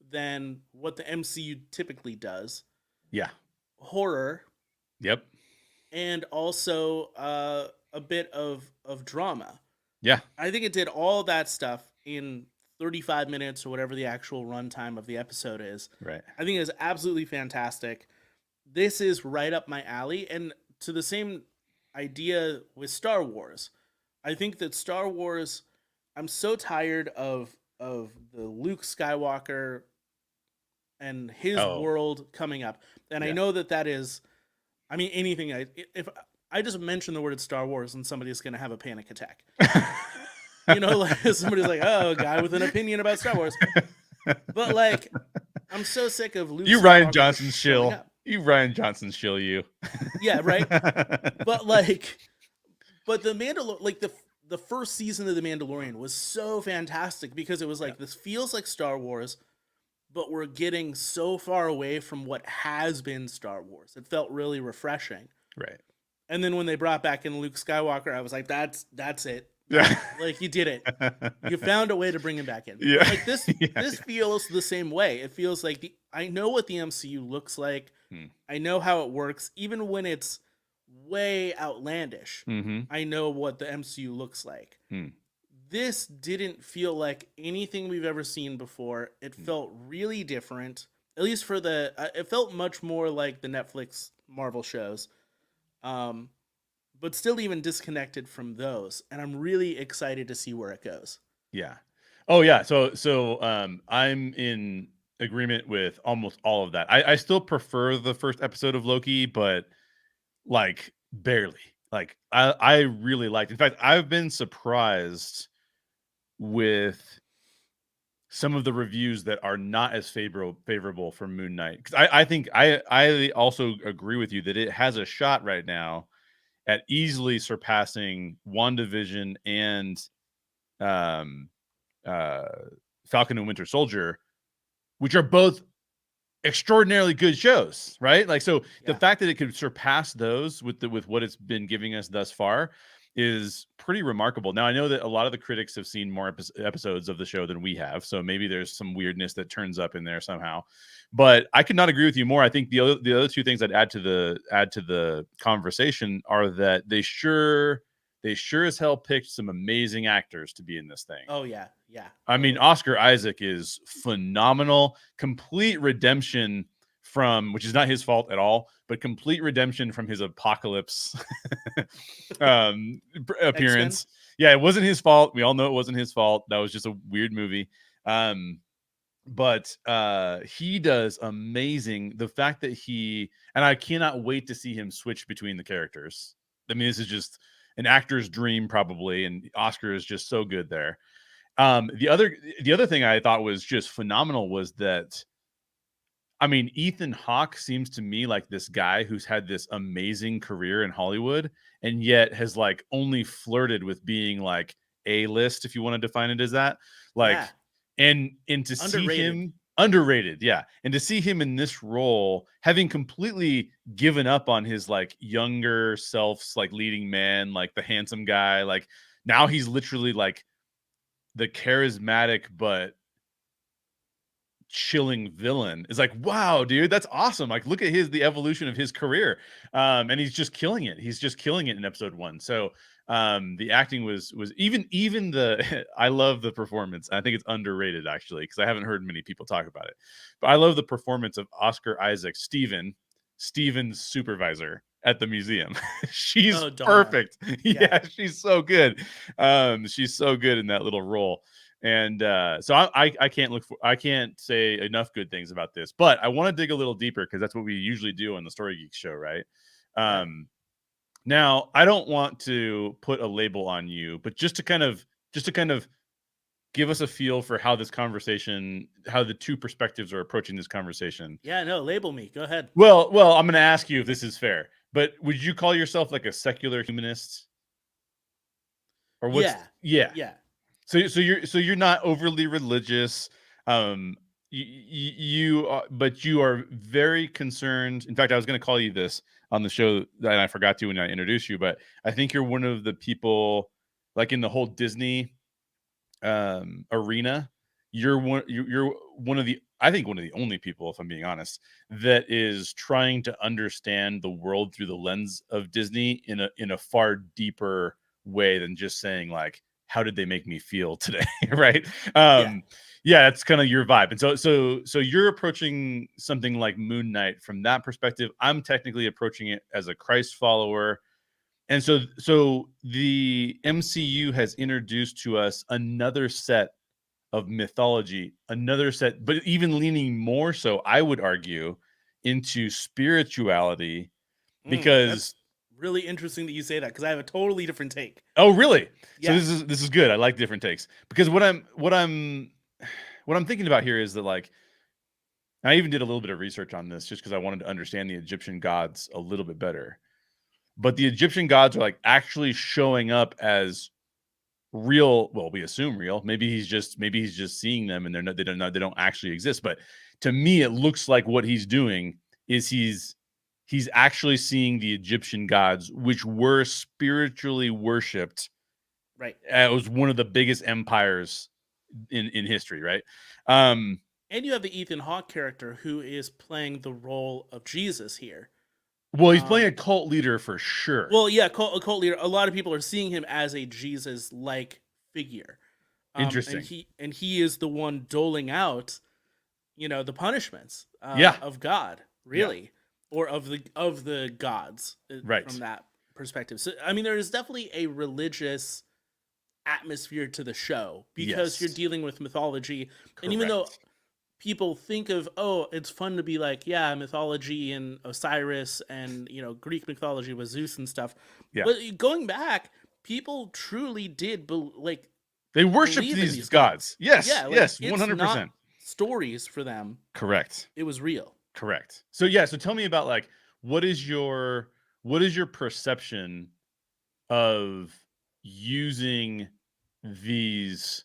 than what the MCU typically does. Yeah. Horror. Yep. And also a bit of drama. Yeah. I think it did all that stuff in 35 minutes or whatever the actual runtime of the episode is. Right. I think it is absolutely fantastic. This is right up my alley. And to the same idea with Star Wars. I think that Star Wars, I'm so tired of the Luke Skywalker and his world coming up. And I know that is, I mean, anything, if I just mention the word Star Wars and somebody's going to have a panic attack. You know, like somebody's like, oh, a guy with an opinion about Star Wars. But like, I'm so sick of Luke. You Ryan Johnson shill. You Ryan Johnson shill you. Yeah, right. But the Mandalorian, like the first season of The Mandalorian was so fantastic because it was like, this feels like Star Wars, but we're getting so far away from what has been Star Wars. It felt really refreshing. Right. And then when they brought back in Luke Skywalker, I was like, that's it. Yeah. Like, you did it. You found a way to bring him back in. Yeah. Like this feels the same way. It feels like I know what the MCU looks like. I know how it works, even when it's way outlandish. I know what the MCU looks like. This didn't feel like anything we've ever seen before. It felt really different. At least for it felt much more like the Netflix Marvel shows. But still even disconnected from those. And I'm really excited to see where it goes. Yeah. Oh yeah. So I'm in agreement with almost all of that. I still prefer the first episode of Loki, but like barely. Like I really liked. In fact, I've been surprised with some of the reviews that are not as favorable for Moon Knight. Because I think I also agree with you that it has a shot right now at easily surpassing WandaVision and Falcon and Winter Soldier, which are both extraordinarily good shows, right? Like, so the fact that it could surpass those with what it's been giving us thus far is pretty remarkable. Now, I know that a lot of the critics have seen more episodes of the show than we have, so maybe there's some weirdness that turns up in there somehow. But I could not agree with you more. I think the other two things I'd add to the conversation are that they sure as hell picked some amazing actors to be in this thing. Oh yeah. I mean, Oscar Isaac is phenomenal. Complete redemption from, which is not his fault at all, but complete redemption from his Apocalypse appearance. X-Men? Yeah, it wasn't his fault. We all know it wasn't his fault. That was just a weird movie. But he does amazing. The fact that and I cannot wait to see him switch between the characters. I mean, this is just an actor's dream probably, and Oscar is just so good there. The other thing I thought was just phenomenal was that, I mean, Ethan Hawke seems to me like this guy who's had this amazing career in Hollywood and yet has like only flirted with being like A-list, if you want to define it as that. Like, and to see him underrated, yeah. And to see him in this role, having completely given up on his like younger self's like leading man, like the handsome guy, like now he's literally like the charismatic but chilling villain is like, wow, dude, that's awesome. Like, look at the evolution of his career. And he's just killing it. He's just killing it in episode 1. So the acting was even the I love the performance. I think it's underrated actually, because I haven't heard many people talk about it. But I love the performance of Oscar Isaac, Steven's supervisor at the museum. She's perfect. Yeah, she's so good. She's so good in that little role. And so I can't say enough good things about this, but I want to dig a little deeper because that's what we usually do on the Story Geeks show, right? Now I don't want to put a label on you, but just to kind of give us a feel for how this conversation, how the two perspectives are approaching this conversation. Yeah, no, label me. Go ahead. Well, I'm going to ask you if this is fair, but would you call yourself like a secular humanist? Or what's yeah. So you're not overly religious. You are, but you are very concerned. In fact, I was going to call you this on the show, and I forgot to when I introduced you. But I think you're one of the people, like in the whole Disney arena. You're one of the, I think one of the only people, if I'm being honest, that is trying to understand the world through the lens of Disney in a far deeper way than just saying like, how did they make me feel today? Right. Yeah, that's kind of your vibe. And so you're approaching something like Moon Knight from that perspective. I'm technically approaching it as a Christ follower. And so the MCU has introduced to us another set of mythology, but even leaning more so, I would argue, into spirituality, because really interesting that you say that, because I have a totally different take. Oh, really? Yeah. So this is good. I like different takes, because what I'm thinking about here is that, like, I even did a little bit of research on this just because I wanted to understand the Egyptian gods a little bit better. But the Egyptian gods are like actually showing up as real, well, we assume real. Maybe he's just seeing them and they don't actually exist. But to me, it looks like what he's doing is he's actually seeing the Egyptian gods, which were spiritually worshipped. Right. It was one of the biggest empires in history, right? Um, And you have the Ethan Hawke character who is playing the role of Jesus here. well, he's playing a cult leader for sure. Well, yeah, cult leader. A lot of people are seeing him as a Jesus-like figure. Interesting. And he is the one doling out, the punishments Yeah. of God, really, or of the gods, Right. from that perspective. So, I mean, there is definitely a religious atmosphere to the show because you're Yes. dealing with mythology, and even though Correct. people think of, oh, it's fun to be like, yeah, mythology and Osiris and Greek mythology with Zeus and stuff, Yeah. but going back, people truly did They worshipped believe in these these gods. Yes. Yeah, Yes. it's not 100%. stories for them. Correct. It was real. Correct. So yeah, so tell me about like what is your perception of using these,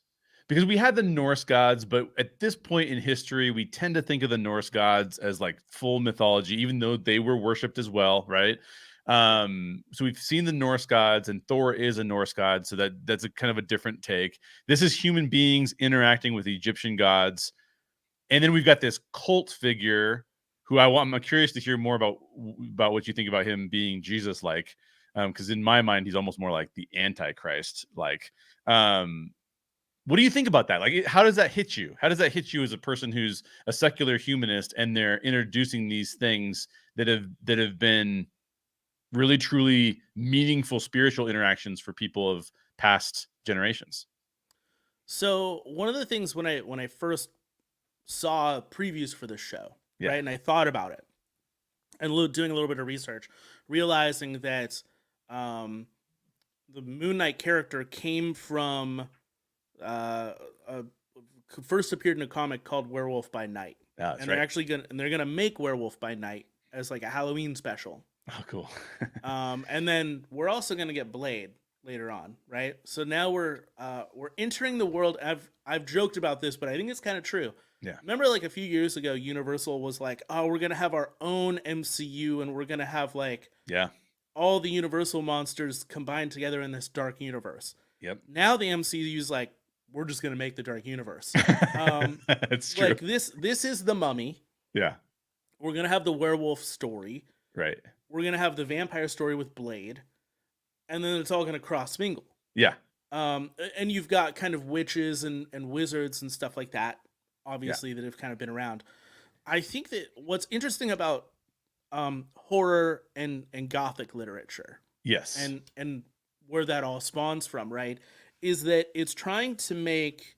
because we had the Norse gods, but at this point in history, we tend to think of the Norse gods as like full mythology, even though they were worshipped as well, right? So we've seen the Norse gods, and Thor is a Norse god, so that's a kind of a different take. This is human beings interacting with Egyptian gods. And then we've got this cult figure who I'm curious to hear more about what you think about him being Jesus like, because in my mind he's almost more like the Antichrist. Like, what do you think about that? Like, how does that hit you? How does that hit you as a person who's a secular humanist and they're introducing these things that have been really truly meaningful spiritual interactions for people of past generations? So one of the things when I first saw previews for the show, Yeah. right, and I thought about it and doing a little bit of research, realizing that um, the Moon Knight character came from first appeared in a comic called Werewolf by Night, That's and right. they're gonna make Werewolf by Night as like a Halloween special. Oh, cool. And then we're also gonna get Blade later on, right? So now we're entering the world. I've joked about this, but I think it's kind of true. Yeah. Remember, like a few years ago, Universal was like, "Oh, we're gonna have our own MCU, and we're gonna have like Yeah. all the Universal monsters combined together in this dark universe." Yep. Now the MCU is like, "We're just gonna make the dark universe." That's true. Like this is the Mummy. Yeah. We're gonna have the werewolf story. Right. We're gonna have the vampire story with Blade, and then it's all gonna cross mingle. Yeah. And you've got kind of witches and wizards and stuff like that, Yeah. obviously, that have kind of been around. I think that what's interesting about horror and gothic literature, Yes. and where that all spawns from, right, is that it's trying to make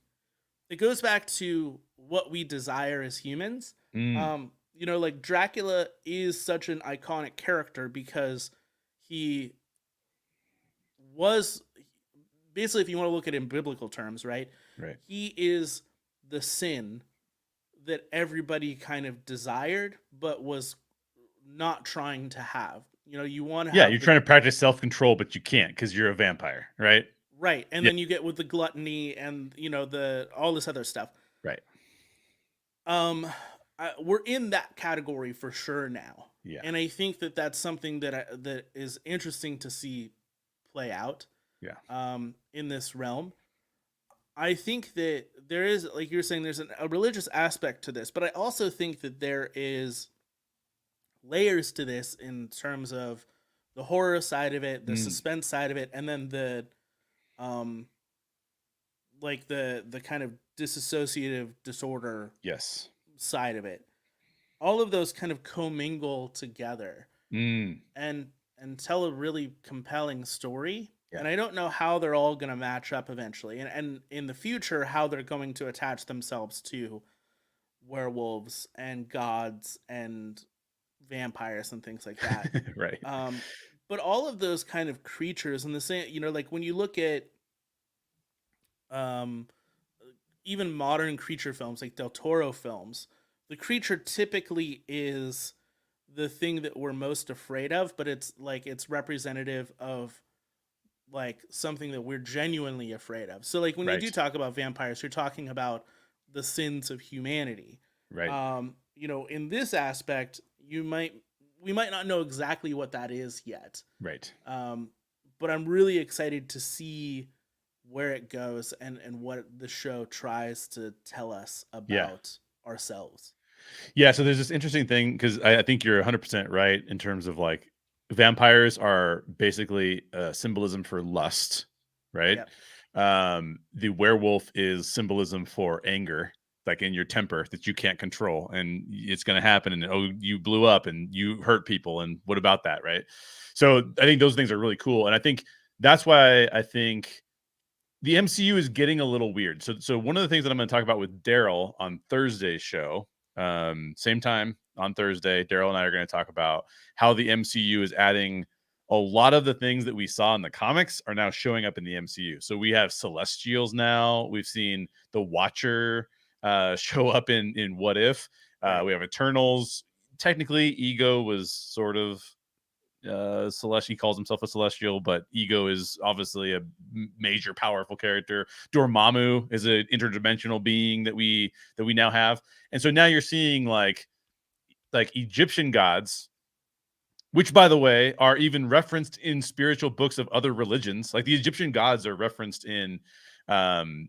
it goes back to what we desire as humans. Mm. Like Dracula is such an iconic character because he was basically, if you want to look at it in biblical terms, right? Right. He is the sin that everybody kind of desired, but was not trying to have. You want to Yeah, have you're trying to practice self-control, but you can't because you're a vampire, right? right, and Yeah. then you get with the gluttony and the all this other stuff. Right. Um, we're in that category for sure now, Yeah. and I think that that's something that is interesting to see play out. Yeah. In this realm, I think that there is, like you're saying, there's a religious aspect to this, but I also think that there is layers to this in terms of the horror side of it, the Mm. suspense side of it, and then um, like the kind of dissociative disorder Yes. side of it. All of those kind of commingle together Mm. and tell a really compelling story. Yeah. And I don't know how they're all going to match up eventually, and in the future how they're going to attach themselves to werewolves and gods and vampires and things like that. Right. But all of those kind of creatures, and the same, like when you look at um, even modern creature films like Del Toro films, the creature typically is the thing that we're most afraid of, but it's like it's representative of like something that we're genuinely afraid of. So like when you do Right. talk about vampires, you're talking about the sins of humanity. Right. You know, in this aspect, we might not know exactly what that is yet. Right. Um, but I'm really excited to see where it goes and what the show tries to tell us Yeah. about ourselves. Yeah, so there's this interesting thing because I think you're 100% right in terms of like vampires are basically a symbolism for lust, right? Yep. The werewolf is symbolism for anger, like in your temper that you can't control, and it's going to happen. And oh, you blew up and you hurt people, and what about that, right? So I think those things are really cool, and I think that's why I think the MCU is getting a little weird. So one of the things that I'm going to talk about with Daryl on Thursday's show, same time on Thursday, Daryl and I are going to talk about how the MCU is adding a lot of the things that we saw in the comics are now showing up in the MCU. So we have Celestials now. We've seen the Watcher show up in What If. Right. We have Eternals. Technically, Ego was sort of celestial. He calls himself a celestial, but Ego is obviously a major powerful character. Dormammu is an interdimensional being that we now have, and so now you're seeing like Egyptian gods, which by the way are even referenced in spiritual books of other religions. Like the Egyptian gods are referenced in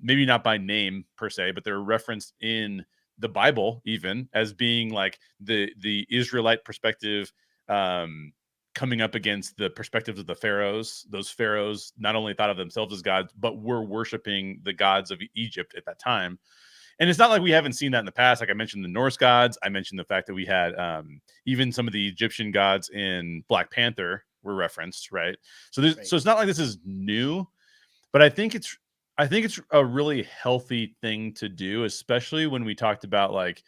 maybe not by name per se, but they're referenced in the Bible even as being like the Israelite perspective, coming up against the perspectives of the pharaohs. Those pharaohs not only thought of themselves as gods, but were worshiping the gods of Egypt at that time. And it's not like we haven't seen that in the past. Like I mentioned the Norse gods. I mentioned the fact that we had even some of the Egyptian gods in Black Panther were referenced, right? So Right. so it's not like this is new, but I think it's a really healthy thing to do, especially when we talked about like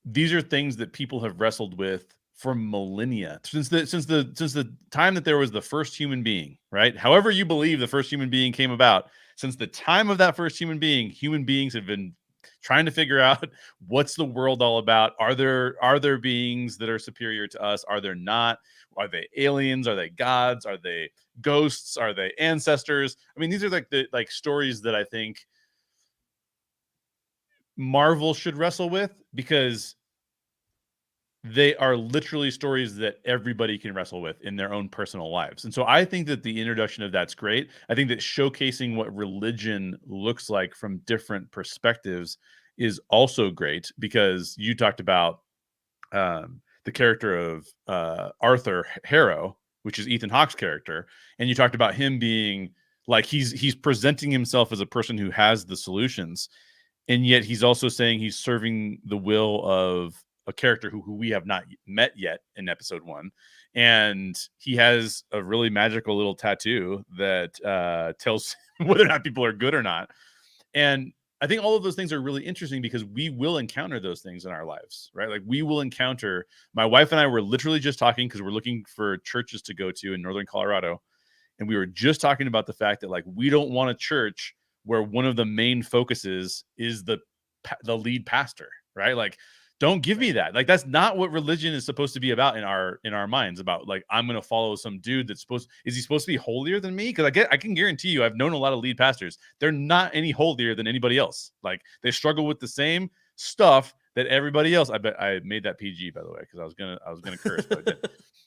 these are things that people have wrestled with for millennia since the time that there was the first human being, right? However you believe the first human being came about, since the time of that first human beings have been trying to figure out what's the world all about. Are there beings that are superior to us? Are there not? Are they aliens? Are they gods? Are they ghosts? Are they ancestors? I mean, these are like the stories that I think Marvel should wrestle with because they are literally stories that everybody can wrestle with in their own personal lives. And so I think that the introduction of that's great. I think that showcasing what religion looks like from different perspectives is also great because you talked about the character of Arthur Harrow, which is Ethan Hawke's character, and you talked about him being like he's presenting himself as a person who has the solutions, and yet he's also saying he's serving the will of a character who we have not met yet in episode 1, and he has a really magical little tattoo that tells whether or not people are good or not. And I think all of those things are really interesting because we will encounter those things in our lives, right? Like we will encounter. My wife and I were literally just talking because we're looking for churches to go to in northern Colorado, and we were just talking about the fact that like we don't want a church where one of the main focuses is the lead pastor, right? Like don't give me Right. that. Like that's not what religion is supposed to be about in our minds. About like I'm going to follow some dude that's is he supposed to be holier than me? Because I can guarantee you I've known a lot of lead pastors. They're not any holier than anybody else. Like they struggle with the same stuff that everybody else. I bet I made that PG by the way because I was gonna curse, but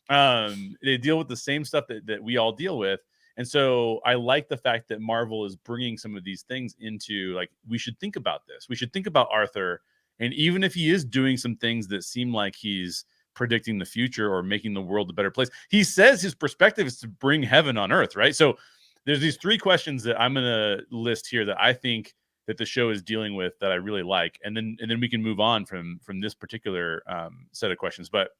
I didn't. They deal with the same stuff that we all deal with. And so I like the fact that Marvel is bringing some of these things into like, we should think about this. We should think about Arthur. And even if he is doing some things that seem like he's predicting the future or making the world a better place, he says his perspective is to bring heaven on earth, right? So there's these 3 questions that I'm going to list here that I think that the show is dealing with that I really like. And then we can move on from this particular set of questions. But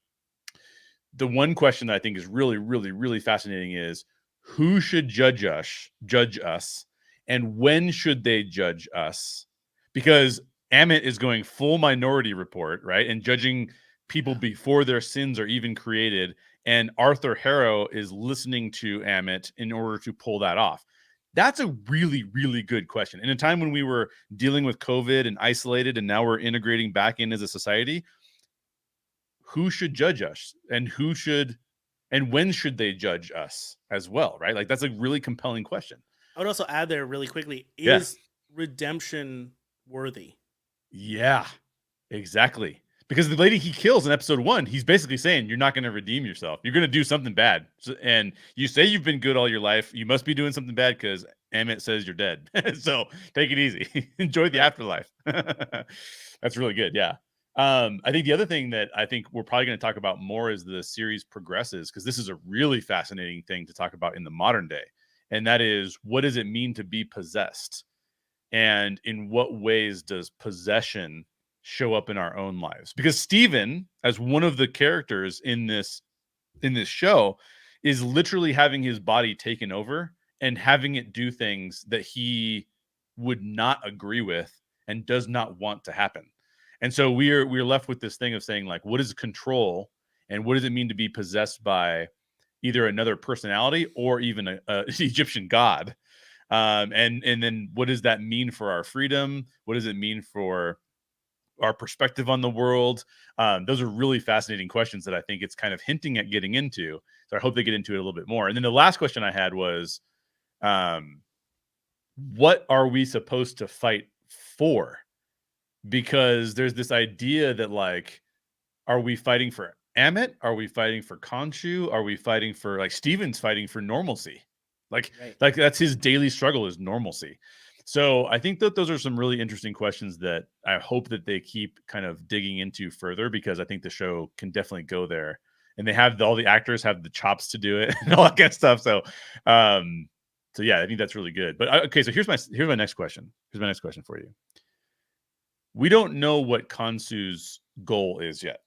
the one question that I think is really, really, really fascinating is who should judge us, and when should they judge us? Because Amit is going full Minority Report, right? And judging people Yeah. before their sins are even created. And Arthur Harrow is listening to Amit in order to pull that off. That's a really, really good question. In a time when we were dealing with COVID and isolated, and now we're integrating back in as a society, who should judge us and who should And when should they judge us as well, right? Like that's a really compelling question. I would also add there really quickly: Yeah. is redemption worthy? Yeah. Exactly. Because the lady he kills in episode 1, he's basically saying you're not going to redeem yourself. You're going to do something bad. So, and you say you've been good all your life. You must be doing something bad because Emmett says you're dead. So take it easy. Enjoy the Right. afterlife. That's really good. Yeah. I think the other thing that I think we're probably going to talk about more as the series progresses, because this is a really fascinating thing to talk about in the modern day. And that is, what does it mean to be possessed? And in what ways does possession show up in our own lives? Because Steven, as one of the characters in this show, is literally having his body taken over and having it do things that he would not agree with and does not want to happen. And so we're left with this thing of saying, like, what is control and what does it mean to be possessed by either another personality or even a Egyptian god? And then what does that mean for our freedom? What does it mean for our perspective on the world? Those are really fascinating questions that I think it's kind of hinting at getting into. So I hope they get into it a little bit more. And then the last question I had was, um, what are we supposed to fight for? Because there's this idea that, like, are we fighting for Amit? Are we fighting for Khonshu? Are we fighting for, like, Steven's fighting for normalcy? Like Right. like that's his daily struggle, is normalcy. So I think that those are some really interesting questions that I hope that they keep kind of digging into further, because I think the show can definitely go there. And they have all the actors have the chops to do it and all that kind of stuff. Um, so yeah, I think that's really good. But okay, so here's my next question. Here's my next question for you. We don't know what Kansu's goal is yet,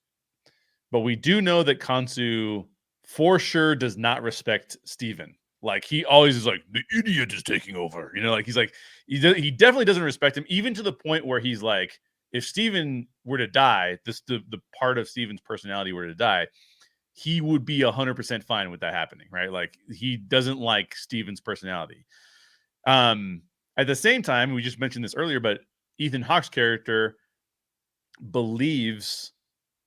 but we do know that Kansu for sure does not respect Steven. Like, he always is like, the idiot is taking over. You know, like, he's like, he definitely doesn't respect him, even to the point where he's like, if Steven were to die, the part of Steven's personality were to die, he would be 100% fine with that happening, right? Like, he doesn't like Steven's personality. At the same time, we just mentioned this earlier, but Ethan Hawke's character believes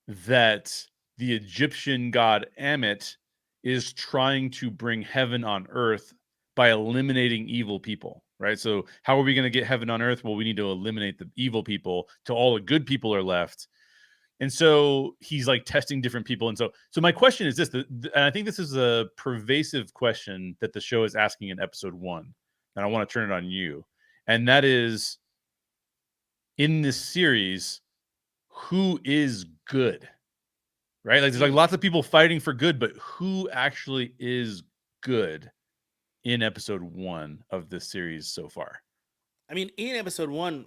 that the Egyptian god Amit is trying to bring heaven on earth by eliminating evil people, right? So how are we going to get heaven on earth? Well, we need to eliminate the evil people till all the good people are left. And so he's like testing different people. And so my question is this, and I think this is a pervasive question that the show is asking in episode 1, and I want to turn it on you. And that is, in this series, who is good? Right? Like, there's like lots of people fighting for good, but who actually is good in episode 1 of this series so far? I mean, in episode 1,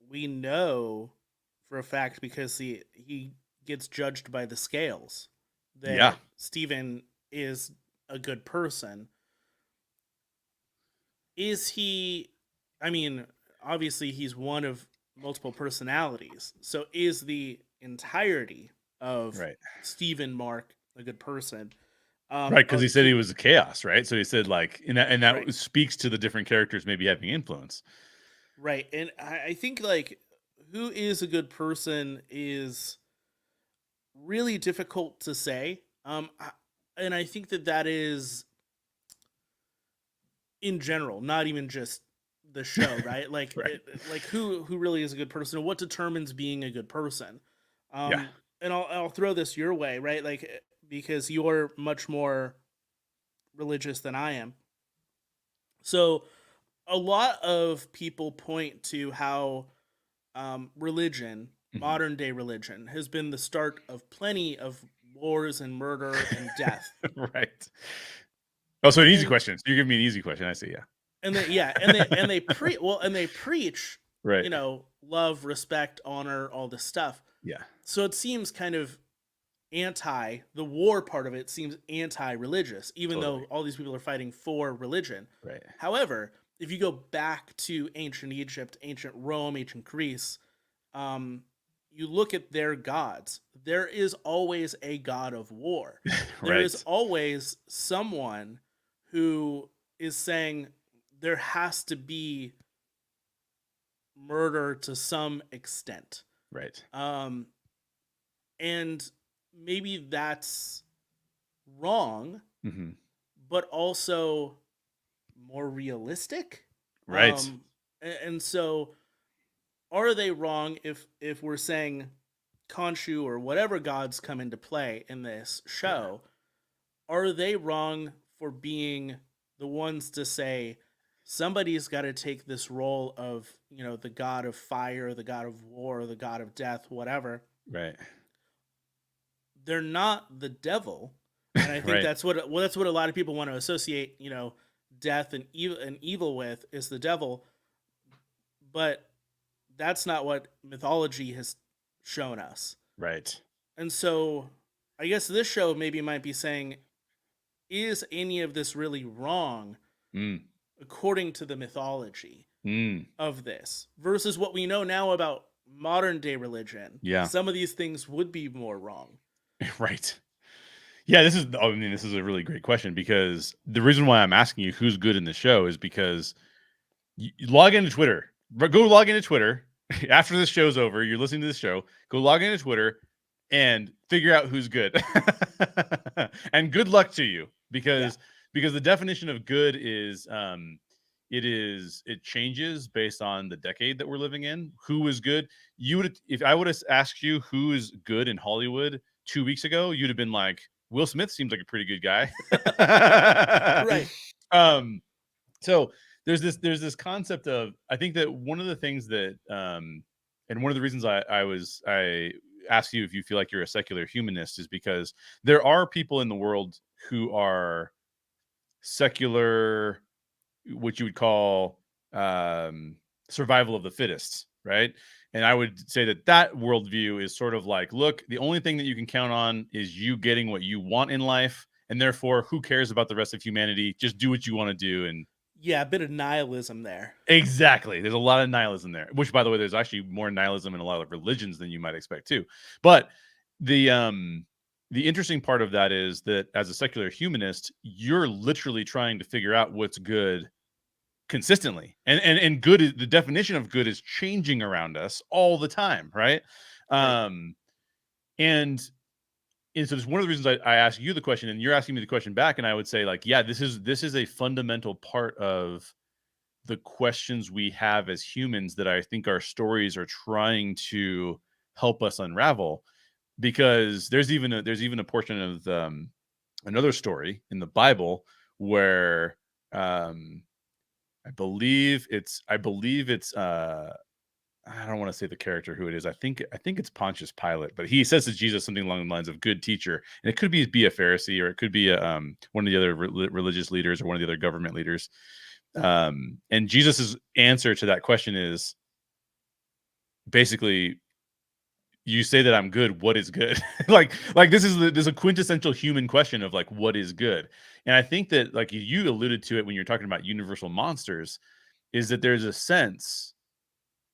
we know for a fact, because he gets judged by the scales, Yeah. that Steven is a good person. Is he? I mean, obviously he's one of multiple personalities. So is the entirety of Right. Steven Mark a good person? Right, because he said he was a chaos, right? So he said, like, and that Right. speaks to the different characters maybe having influence. Right. And I think, like, who is a good person is really difficult to say. And I think that is in general, not even just the show, right? Like, Right. like who really is a good person, and what determines being a good person. Yeah. And I'll throw this your way, right? Like, because you're much more religious than I am. So a lot of people point to how religion, Mhm. modern day religion, has been the start of plenty of wars and murder and death. Right. Oh, so an easy And question. So you're giving me an easy question. I see. Yeah. and they preach, Right. love, respect, honor, all this stuff. Yeah. So it seems kind of the war part of it seems anti-religious, even though Totally. all these people are fighting for religion. Right. However, if you go back to ancient Egypt, ancient Rome, ancient Greece, um, you look at their gods, there is always a god of war. There is Right. always someone who is saying there has to be murder to some extent. Right. And maybe that's wrong, Mm-hmm. but also more realistic. Right. And so are they wrong if we're saying Khonshu or whatever gods come into play in this Yeah. show, are they wrong for being the ones to say somebody's got to take this role of, the god of fire, the god of war, the god of death, whatever? Right. They're not the devil, and I think Right. that's what a lot of people want to associate, death and evil with is the devil, but that's not what mythology has shown us. Right. And so I guess this show maybe might be saying, is any of this really wrong Mm. according to the mythology Mm. of this versus what we know now about modern day religion? Yeah. Some of these things would be more wrong. Right. Yeah, this is a really great question, because the reason why I'm asking you who's good in the show is because you log into Twitter. Go log into Twitter after this show's over. You're listening to this show. Go log into Twitter and figure out who's good. And good luck to you, Yeah. because the definition of good is it changes based on the decade that we're living in. Who is good? You would If I would have asked you who is good in Hollywood 2 weeks ago, you'd have been like, Will Smith seems like a pretty good guy. Right. um so there's this concept of, I think that one of the things that and one of the reasons I asked you if you feel like you're a secular humanist is because there are people in the world who are secular, what you would call survival of the fittest, right? And I would say that worldview is sort of like, look, the only thing that you can count on is you getting what you want in life, and therefore, who cares about the rest of humanity? Just do what you want to do. And Yeah, a bit of nihilism there. exactly, there's a lot of nihilism there. Which, by the way, there's actually more nihilism in a lot of religions than you might expect too. But the interesting part of that is that as a secular humanist, you're literally trying to figure out what's good consistently, and good is, the definition of good is changing around us all the time, right? Right. And so it's one of the reasons I ask you the question, and you're asking me the question back, and I would say, like, yeah, this is a fundamental part of the questions we have as humans that I think our stories are trying to help us unravel. Because there's even a portion of another story in the Bible where I believe it's I don't want to say the character who it is. I think it's Pontius Pilate, but he says to Jesus something along the lines of "good teacher," and it could be a Pharisee, or it could be one of the other religious leaders, or one of the other government leaders. And Jesus's answer to that question is basically, you say that I'm good. What is good? like this is a quintessential human question of, like, what is good? And I think that, like, you alluded to it when you're talking about universal monsters, is that there's a sense,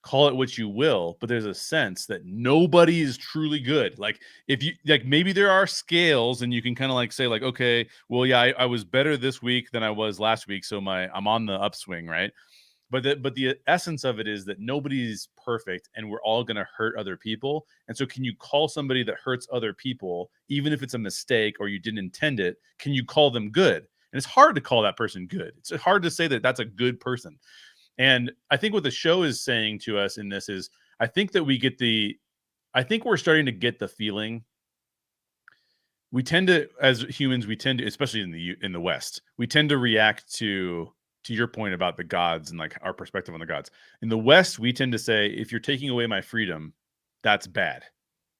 call it what you will, but there's a sense that nobody is truly good. Like, if you like, maybe there are scales and you can kind of like say, like, okay, well, yeah, I was better this week than I was last week, so I'm on the upswing, right? But the essence of it is that nobody's perfect, and we're all going to hurt other people. And so, can you call somebody that hurts other people, even if it's a mistake or you didn't intend it, can you call them good? And it's hard to call that person good. It's hard to say that that's a good person. And I think what the show is saying to us in this is, I think that I think we're starting to get the feeling. We tend to, as humans, especially in the West, we tend to react to your point about the gods and, like, our perspective on the gods. In the West, we tend to say, if you're taking away my freedom, that's bad.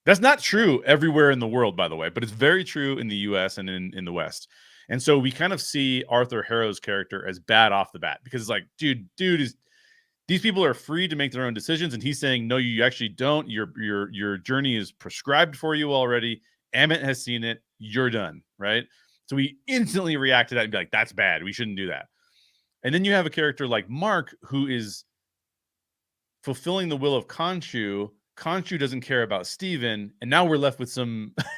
That's not true everywhere in the world, by the way, but it's very true in the US and in the West. And so we kind of see Arthur Harrow's character as bad off the bat, because it's like, dude is these people are free to make their own decisions, and he's saying, no, you actually don't. Your journey is prescribed for you already. Emmett has seen it. You're done, right? So we instantly react to that and be like, that's bad. We shouldn't do that. And then you have a character like Mark, who is fulfilling the will of Khonshu. Khonshu doesn't care about Steven, and now we're left with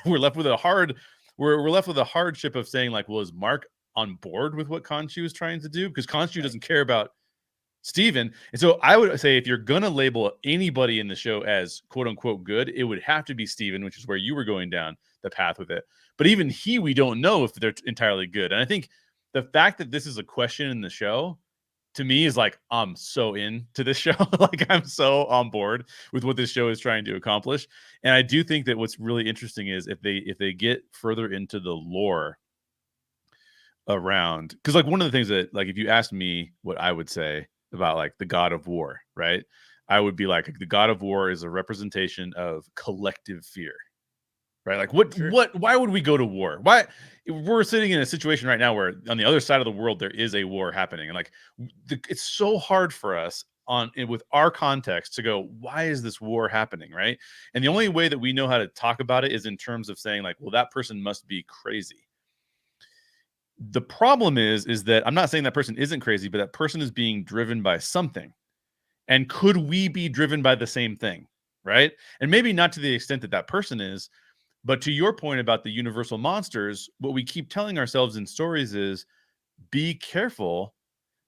we're left with a hardship of saying, like, well, is Mark on board with what Khonshu is trying to do? Because Khonshu doesn't care about Steven. And so I would say, if you're gonna label anybody in the show as quote unquote good, it would have to be Steven, which is where you were going down. the path with it. But even we don't know if they're entirely good. And I think the fact that this is a question in the show, to me, is like, I'm so into this show. Like, I'm so on board with what this show is trying to accomplish. And I do think that what's really interesting is if they get further into the lore around, because like one of the things that, like, if you asked me what I would say about like the God of War, right? I would be like, the God of War is a representation of collective fear, right? Like, Sure. why would we go to war? Why? We're sitting in a situation right now where on the other side of the world there is a war happening, and like it's so hard for us with our context to go, why is this war happening, right? And the only way that we know how to talk about it is in terms of saying like, well, that person must be crazy. The problem is that I'm not saying that person isn't crazy, but that person is being driven by something. And could we be driven by the same thing, right? And maybe not to the extent that that person is, but to your point about the universal monsters, what we keep telling ourselves in stories is be careful,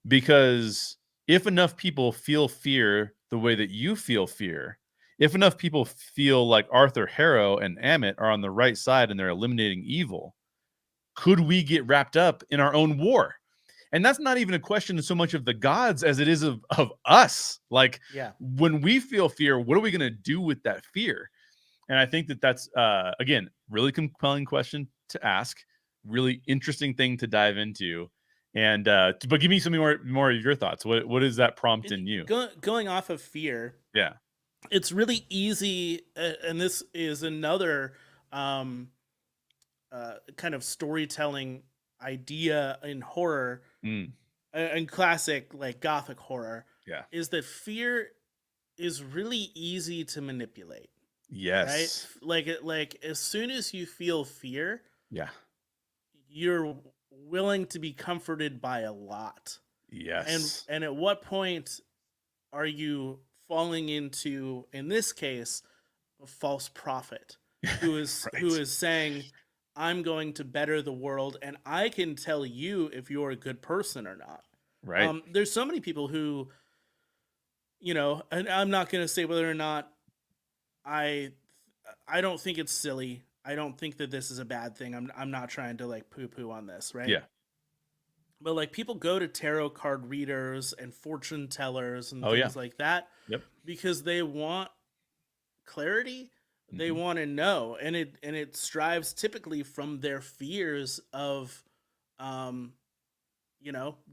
because if enough people feel fear the way that you feel fear, if enough people feel like Arthur Harrow and Amit are on the right side and they're eliminating evil, could we get wrapped up in our own war? And that's not even a question so much of the gods as it is of us. Like, Yeah. when we feel fear, what are we going to do with that fear? And I think that that's, again, really compelling question to ask, really interesting thing to dive into. And, but give me some more of your thoughts. What is that prompt in you? Going off of fear, Yeah. it's really easy, and this is another um, kind of storytelling idea in horror Mm, and classic like gothic horror, yeah. is that fear is really easy to manipulate, right? Yes. Like as soon as you feel fear, Yeah. you're willing to be comforted by a lot. Yes. And at what point are you falling into, in this case, a false prophet who Right. is saying, I'm going to better the world and I can tell you if you're a good person or not. Right. There's so many people who, and I'm not going to say whether or not I I don't think it's silly. I don't think that this is a bad thing. I'm not trying to like poo poo on this, right? Yeah. But like people go to tarot card readers and fortune tellers and Oh yeah. things like that Yep. because they want clarity. They Hmm. want to know, and it strives typically from their fears of um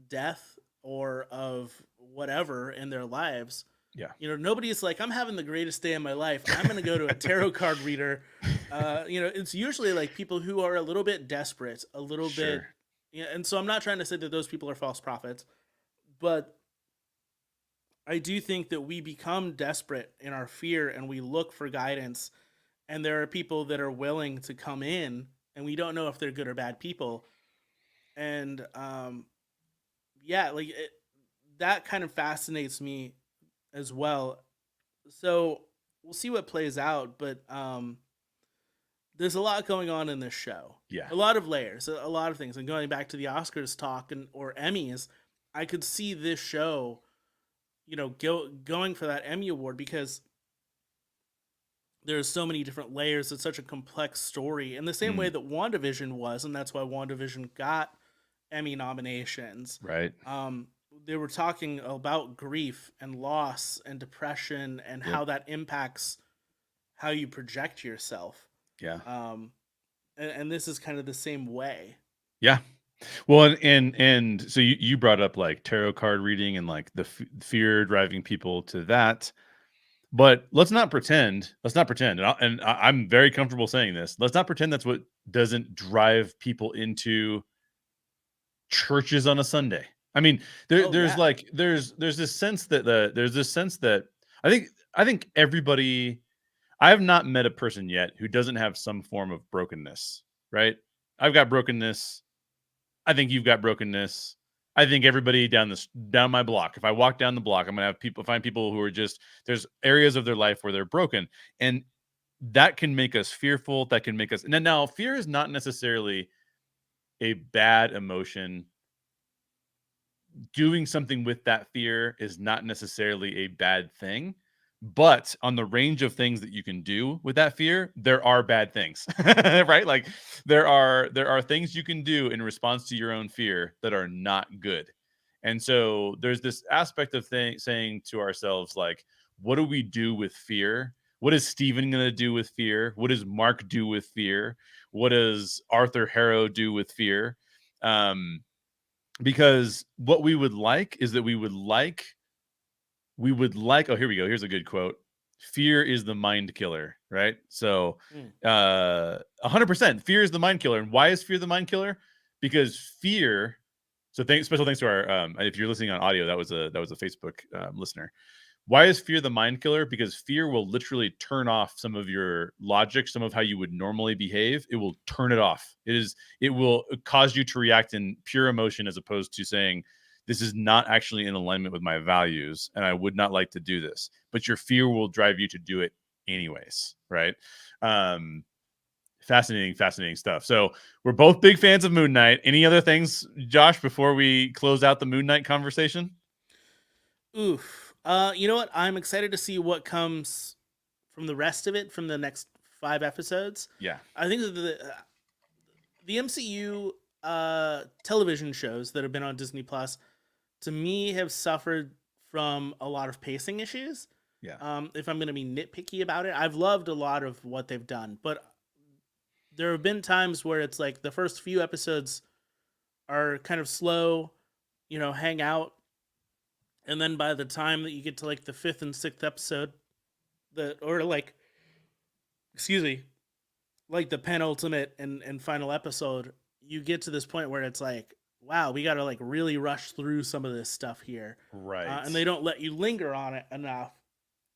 death or of whatever in their lives. Yeah. Nobody's like, I'm having the greatest day of my life, I'm going to go to a tarot card reader. It's usually like people who are a little bit desperate, a little bit. Sure. Yeah, and so I'm not trying to say that those people are false prophets, but I do think that we become desperate in our fear and we look for guidance, and there are people that are willing to come in, and we don't know if they're good or bad people. And yeah, like that kind of fascinates me as well. So we'll see what plays out, but there's a lot going on in this show. Yeah. A lot of layers, a lot of things. And going back to the Oscars talk or Emmys, I could see this show, going for that Emmy award because there's so many different layers. It's such a complex story in the same way Mm, that WandaVision was, and that's why WandaVision got Emmy nominations. right. Um, they were talking about grief and loss and depression and Yep. how that impacts how you project yourself. Yeah. Um, and this is kind of the same way. Yeah. Well, and so you brought up like tarot card reading and like the fear driving people to that. But let's not pretend. Let's not pretend. I'm very comfortable saying this. Let's not pretend that's what doesn't drive people into churches on a Sunday. I mean, Oh there's yeah. like there's this sense that there's this sense that I think everybody. I have not met a person yet who doesn't have some form of brokenness. Right? I've got brokenness. I think you've got brokenness. I think everybody down my block. If I walk down the block, I'm gonna find people who are just, there's areas of their life where they're broken, and that can make us fearful. That can make us. And now fear is not necessarily a bad emotion. Doing something with that fear is not necessarily a bad thing, But on the range of things that you can do with that fear, there are bad things, right? Like there are things you can do in response to your own fear that are not good. And so there's this aspect of saying to ourselves, like, what do we do with fear? What is Steven going to do with fear? What does Mark do with fear? What does Arthur Harrow do with fear? Because what we would like is that we would like, oh, here we go. Here's a good quote. Fear is the mind killer, right? So 100% fear is the mind killer. And why is fear the mind killer? Because fear, special thanks to our if you're listening on audio, that was a Facebook listener. Why is fear the mind killer? Because fear will literally turn off some of your logic, some of how you would normally behave. It will turn it off. It will cause you to react in pure emotion as opposed to saying, this is not actually in alignment with my values, and I would not like to do this. But your fear will drive you to do it anyways, right? Fascinating stuff. So we're both big fans of Moon Knight. Any other things, Josh, before we close out the Moon Knight conversation? Oof. You know what? I'm excited to see what comes from the rest of it, from the next 5 episodes. Yeah. I think that the MCU television shows that have been on Disney Plus, to me, have suffered from a lot of pacing issues. Yeah. If I'm going to be nitpicky about it, I've loved a lot of what they've done, but there have been times where it's like the first few episodes are kind of slow, hang out. And then by the time that you get to like the 5th and 6th episode, like the penultimate and final episode, you get to this point where it's like, wow, we got to like really rush through some of this stuff here. Right. And they don't let you linger on it enough.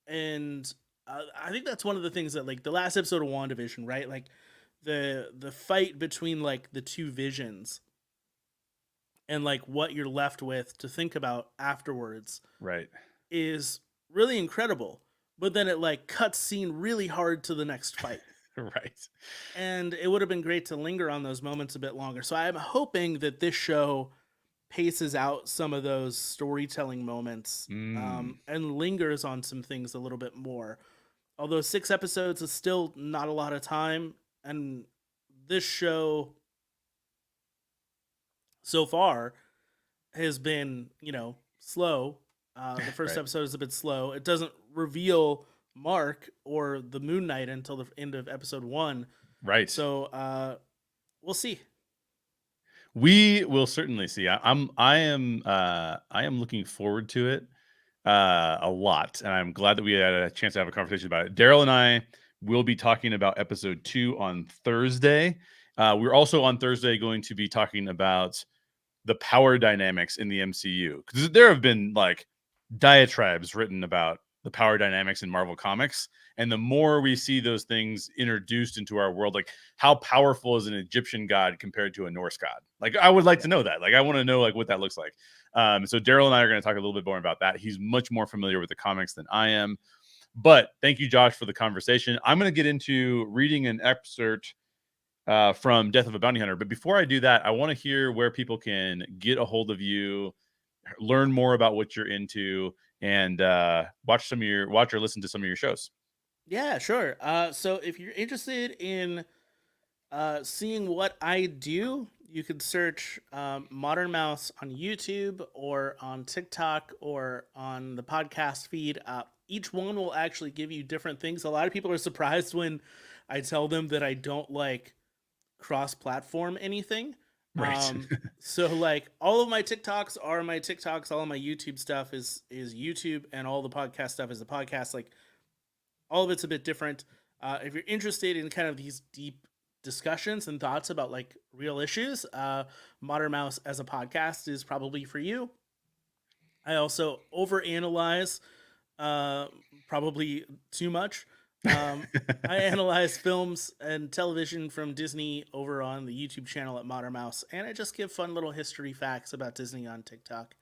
And I think that's one of the things that, like, the last episode of WandaVision, right? Like the fight between like the two visions and like what you're left with to think about afterwards, right, is really incredible. But then it like cuts scene really hard to the next fight. Right. And it would have been great to linger on those moments a bit longer. So I'm hoping that this show paces out some of those storytelling moments and lingers on some things a little bit more. Although 6 episodes is still not a lot of time, and this show so far has been, slow. The first Right. episode is a bit slow. It doesn't reveal Mark or the Moon Knight until the end of episode 1. Right. So we'll see. We will certainly see. I am looking forward to it a lot, and I'm glad that we had a chance to have a conversation about it. Daryl and I will be talking about episode 2 on Thursday. We're also on Thursday going to be talking about the power dynamics in the MCU, because there have been like diatribes written about the power dynamics in Marvel Comics, and the more we see those things introduced into our world, like how powerful is an Egyptian god compared to a Norse god? Like I would like to know that. Like I want to know like what that looks like. So Daryl and I are going to talk a little bit more about that. He's much more familiar with the comics than I am. But thank you, Josh, for the conversation. I'm going to get into reading an excerpt from Death of a Bounty Hunter. But before I do that, I want to hear where people can get a hold of you, learn more about what you're into, and watch or listen to some of your shows. Yeah, sure. So if you're interested in seeing what I do, you could search Modern Mouse on YouTube or on TikTok or on the podcast feed. Each one will actually give you different things. A lot of people are surprised when I tell them that I don't like cross-platform anything. Right. So like all of my TikToks are my TikToks, all of my YouTube stuff is YouTube, and all the podcast stuff is the podcast. Like all of it's a bit different. If you're interested in kind of these deep discussions and thoughts about like real issues, Modern Mouse as a podcast is probably for you. I also overanalyze, probably too much. I analyze films and television from Disney over on the YouTube channel at Modern Mouse, and I just give fun little history facts about Disney on TikTok.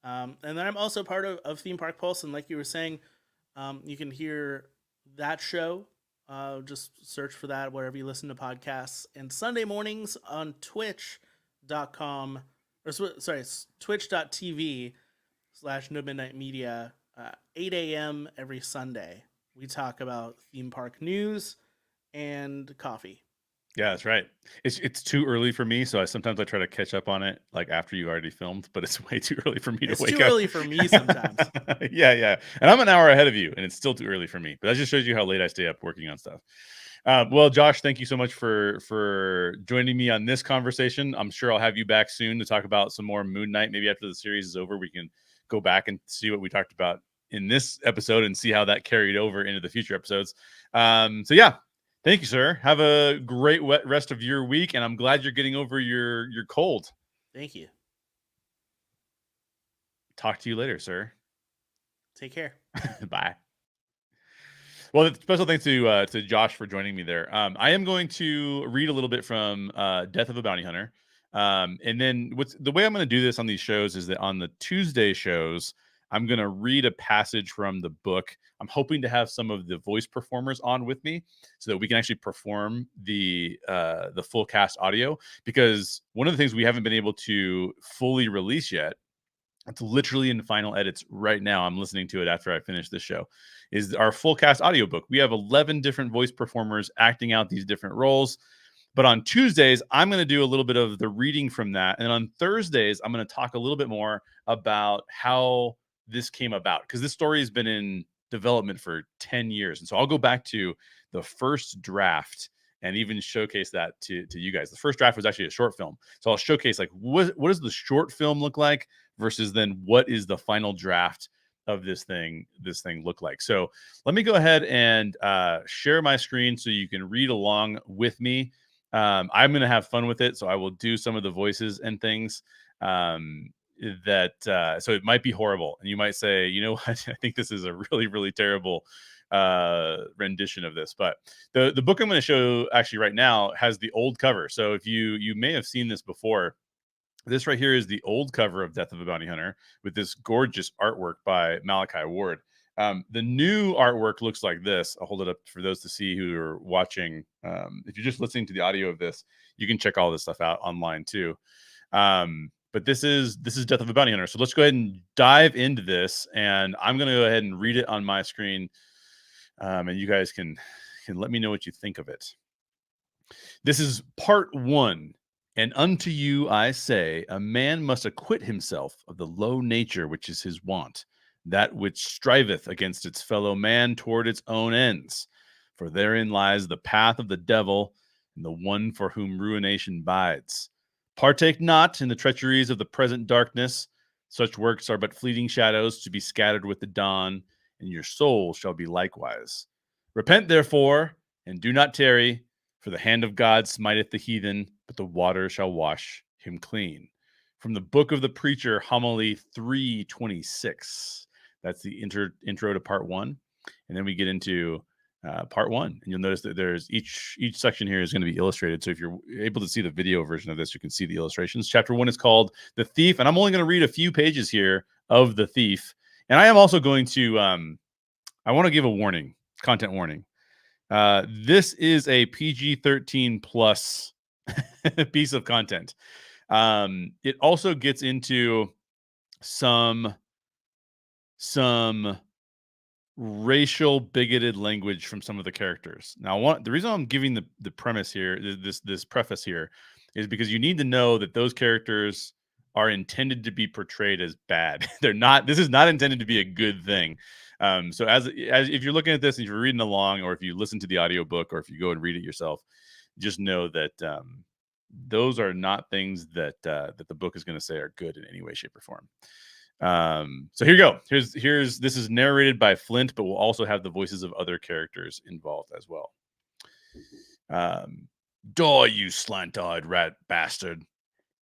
And then I'm also part of Theme Park Pulse, and like you were saying, you can hear that show. Just search for that wherever you listen to podcasts. And Sunday mornings on twitch.com, or sorry, twitch.tv/No Midnight Media. 8 a.m. every Sunday. We talk about theme park news and coffee. Yeah, that's right. It's too early for me, so sometimes I try to catch up on it like after you already filmed, but it's way too early for me to It's wake too up. early for me sometimes. Yeah, yeah. And I'm an hour ahead of you, and it's still too early for me. But that just shows you how late I stay up working on stuff. Well, Josh, thank you so much for joining me on this conversation. I'm sure I'll have you back soon to talk about some more Moon Knight. Maybe after the series is over, we can go back and see what we talked about in this episode and see how that carried over into the future episodes. So yeah, thank you, sir. Have a great rest of your week, and I'm glad you're getting over your cold. Thank you. Talk to you later, sir. Take care. Bye. Well, special thanks to Josh for joining me there. I am going to read a little bit from Death of a Bounty Hunter. And then the way I'm going to do this on these shows is that on the Tuesday shows, I'm going to read a passage from the book. I'm hoping to have some of the voice performers on with me so that we can actually perform the full cast audio, because one of the things we haven't been able to fully release yet, it's literally in final edits right now, I'm listening to it after I finish this show, is our full cast audiobook. We have 11 different voice performers acting out these different roles. But on Tuesdays, I'm going to do a little bit of the reading from that. And on Thursdays, I'm going to talk a little bit more about how this came about, because this story has been in development for 10 years. And so I'll go back to the first draft and even showcase that to you guys. The first draft was actually a short film. So I'll showcase like what does the short film look like versus then what is the final draft of this thing look like. So let me go ahead and share my screen so you can read along with me. I'm going to have fun with it, so I will do some of the voices and things so it might be horrible, and you might say, you know what, I think this is a really, really terrible rendition of this. But the book I'm going to show actually right now has the old cover. So if you may have seen this before, this right here is the old cover of Death of a Bounty Hunter with this gorgeous artwork by Malachi Ward. The new artwork looks like this. I'll hold it up for those to see who are watching. If you're just listening to the audio of this, you can check all this stuff out online too. But this is Death of a Bounty Hunter. So let's go ahead and dive into this, and I'm going to go ahead and read it on my screen, and you guys can let me know what you think of it. This is part 1. And unto you I say, a man must acquit himself of the low nature which is his wont, that which striveth against its fellow man toward its own ends. For therein lies the path of the devil, and the one for whom ruination bides. Partake not in the treacheries of the present darkness. Such works are but fleeting shadows to be scattered with the dawn, and your soul shall be likewise. Repent, therefore, and do not tarry, for the hand of God smiteth the heathen, but the water shall wash him clean. From the book of the preacher, homily 326. That's the intro to part 1. And then we get into part 1. And you'll notice that there's each section here is going to be illustrated. So if you're able to see the video version of this, you can see the illustrations. Chapter 1 is called The Thief. And I'm only going to read a few pages here of The Thief. And I am also going to, I want to give a warning, content warning. This is a PG-13 plus piece of content. It also gets into some racial bigoted language from some of the characters. Now, the reason I'm giving the premise here, this preface here, is because you need to know that those characters are intended to be portrayed as bad. They're not. This is not intended to be a good thing. So as if you're looking at this and you're reading along, or if you listen to the audiobook, or if you go and read it yourself, just know that those are not things that the book is going to say are good in any way, shape, or form. So here you go. This is narrated by Flint, but we'll also have the voices of other characters involved as well. Die, you slant-eyed rat bastard.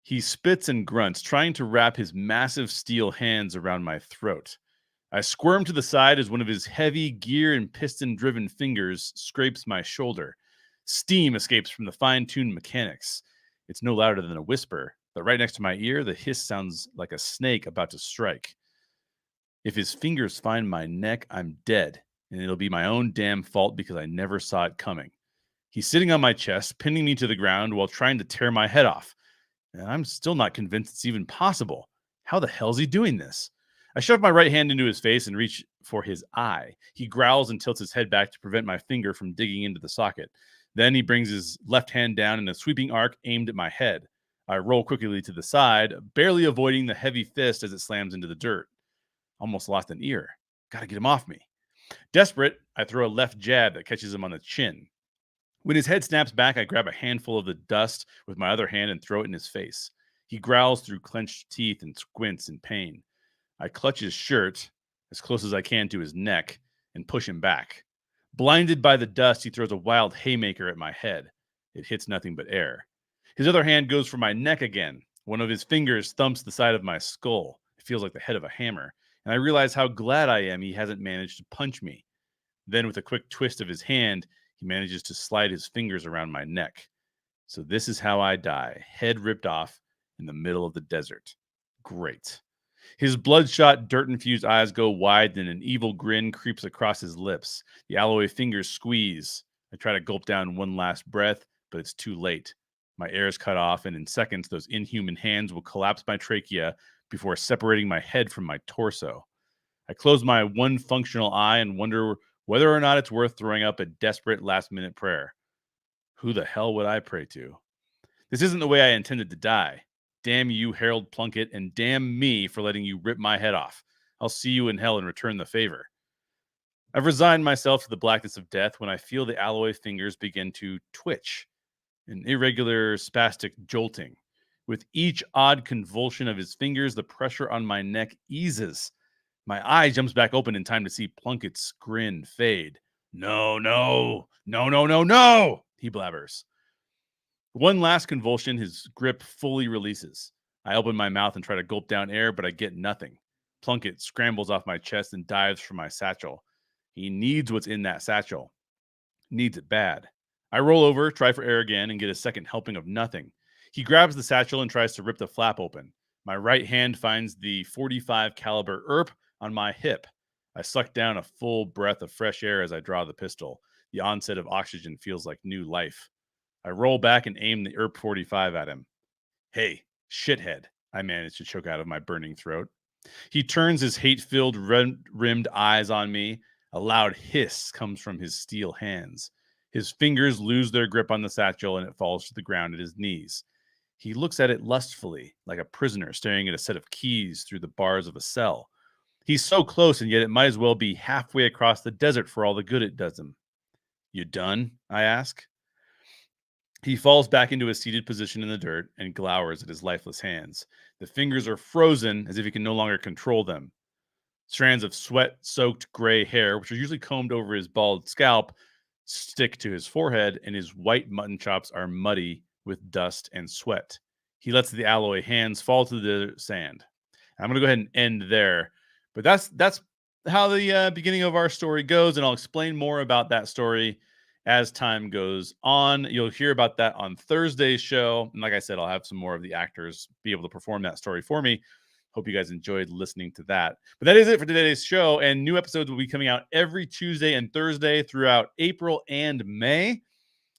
He spits and grunts, trying to wrap his massive steel hands around my throat. I squirm to the side as one of his heavy gear and piston-driven fingers scrapes my shoulder. Steam escapes from the fine-tuned mechanics. It's no louder than a whisper, but right next to my ear, the hiss sounds like a snake about to strike. If his fingers find my neck, I'm dead, and it'll be my own damn fault because I never saw it coming. He's sitting on my chest, pinning me to the ground while trying to tear my head off. And I'm still not convinced it's even possible. How the hell's he doing this? I shove my right hand into his face and reach for his eye. He growls and tilts his head back to prevent my finger from digging into the socket. Then he brings his left hand down in a sweeping arc aimed at my head. I roll quickly to the side, barely avoiding the heavy fist as it slams into the dirt. Almost lost an ear. Gotta get him off me. Desperate, I throw a left jab that catches him on the chin. When his head snaps back, I grab a handful of the dust with my other hand and throw it in his face. He growls through clenched teeth and squints in pain. I clutch his shirt as close as I can to his neck and push him back. Blinded by the dust, he throws a wild haymaker at my head. It hits nothing but air. His other hand goes for my neck again. One of his fingers thumps the side of my skull. It feels like the head of a hammer. And I realize how glad I am he hasn't managed to punch me. Then, with a quick twist of his hand, he manages to slide his fingers around my neck. So this is how I die, head ripped off in the middle of the desert. Great. His bloodshot, dirt-infused eyes go wide, and an evil grin creeps across his lips. The alloy fingers squeeze. I try to gulp down one last breath, but it's too late. My air is cut off, and in seconds, those inhuman hands will collapse my trachea before separating my head from my torso. I close my one functional eye and wonder whether or not it's worth throwing up a desperate last-minute prayer. Who the hell would I pray to? This isn't the way I intended to die. Damn you, Harold Plunkett, and damn me for letting you rip my head off. I'll see you in hell and return the favor. I've resigned myself to the blackness of death when I feel the alloy fingers begin to twitch, an irregular, spastic jolting. With each odd convulsion of his fingers, the pressure on my neck eases. My eye jumps back open in time to see Plunkett's grin fade. No, no, no, no, no, no, he blabbers. One last convulsion, his grip fully releases. I open my mouth and try to gulp down air, but I get nothing. Plunkett scrambles off my chest and dives for my satchel. He needs what's in that satchel. Needs it bad. I roll over, try for air again, and get a second helping of nothing. He grabs the satchel and tries to rip the flap open. My right hand finds the .45 caliber ERP on my hip. I suck down a full breath of fresh air as I draw the pistol. The onset of oxygen feels like new life. I roll back and aim the ERP 45 at him. Hey, shithead, I manage to choke out of my burning throat. He turns his hate-filled, rimmed eyes on me. A loud hiss comes from his steel hands. His fingers lose their grip on the satchel and it falls to the ground at his knees. He looks at it lustfully, like a prisoner staring at a set of keys through the bars of a cell. He's so close, and yet it might as well be halfway across the desert for all the good it does him. You done? I ask. He falls back into a seated position in the dirt and glowers at his lifeless hands. The fingers are frozen as if he can no longer control them. Strands of sweat-soaked gray hair, which are usually combed over his bald scalp, stick to his forehead, and his white mutton chops are muddy with dust and sweat. He lets the alloy hands fall to the sand. I'm going to go ahead and end there. But that's how the beginning of our story goes, and I'll explain more about that story as time goes on. You'll hear about that on Thursday's show. And like I said, I'll have some more of the actors be able to perform that story for me. Hope you guys enjoyed listening to that. But that is it for today's show. And new episodes will be coming out every Tuesday and Thursday throughout April and May.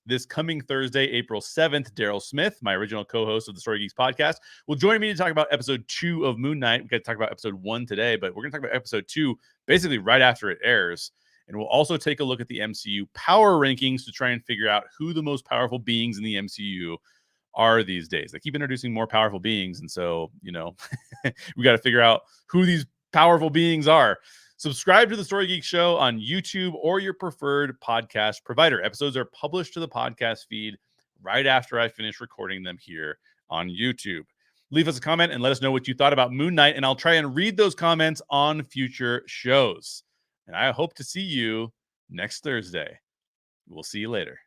This coming Thursday, April 7th, Daryl Smith, my original co-host of the Story Geeks podcast, will join me to talk about episode 2 of Moon Knight. We got to talk about episode 1 today, but we're going to talk about episode 2 basically right after it airs. And we'll also take a look at the MCU power rankings to try and figure out who the most powerful beings in the MCU are these days. They keep introducing more powerful beings. And so, we got to figure out who these powerful beings are. Subscribe to the Story Geek Show on YouTube or your preferred podcast provider. Episodes are published to the podcast feed right after I finish recording them here on YouTube. Leave us a comment and let us know what you thought about Moon Knight, and I'll try and read those comments on future shows. And I hope to see you next Thursday. We'll see you later.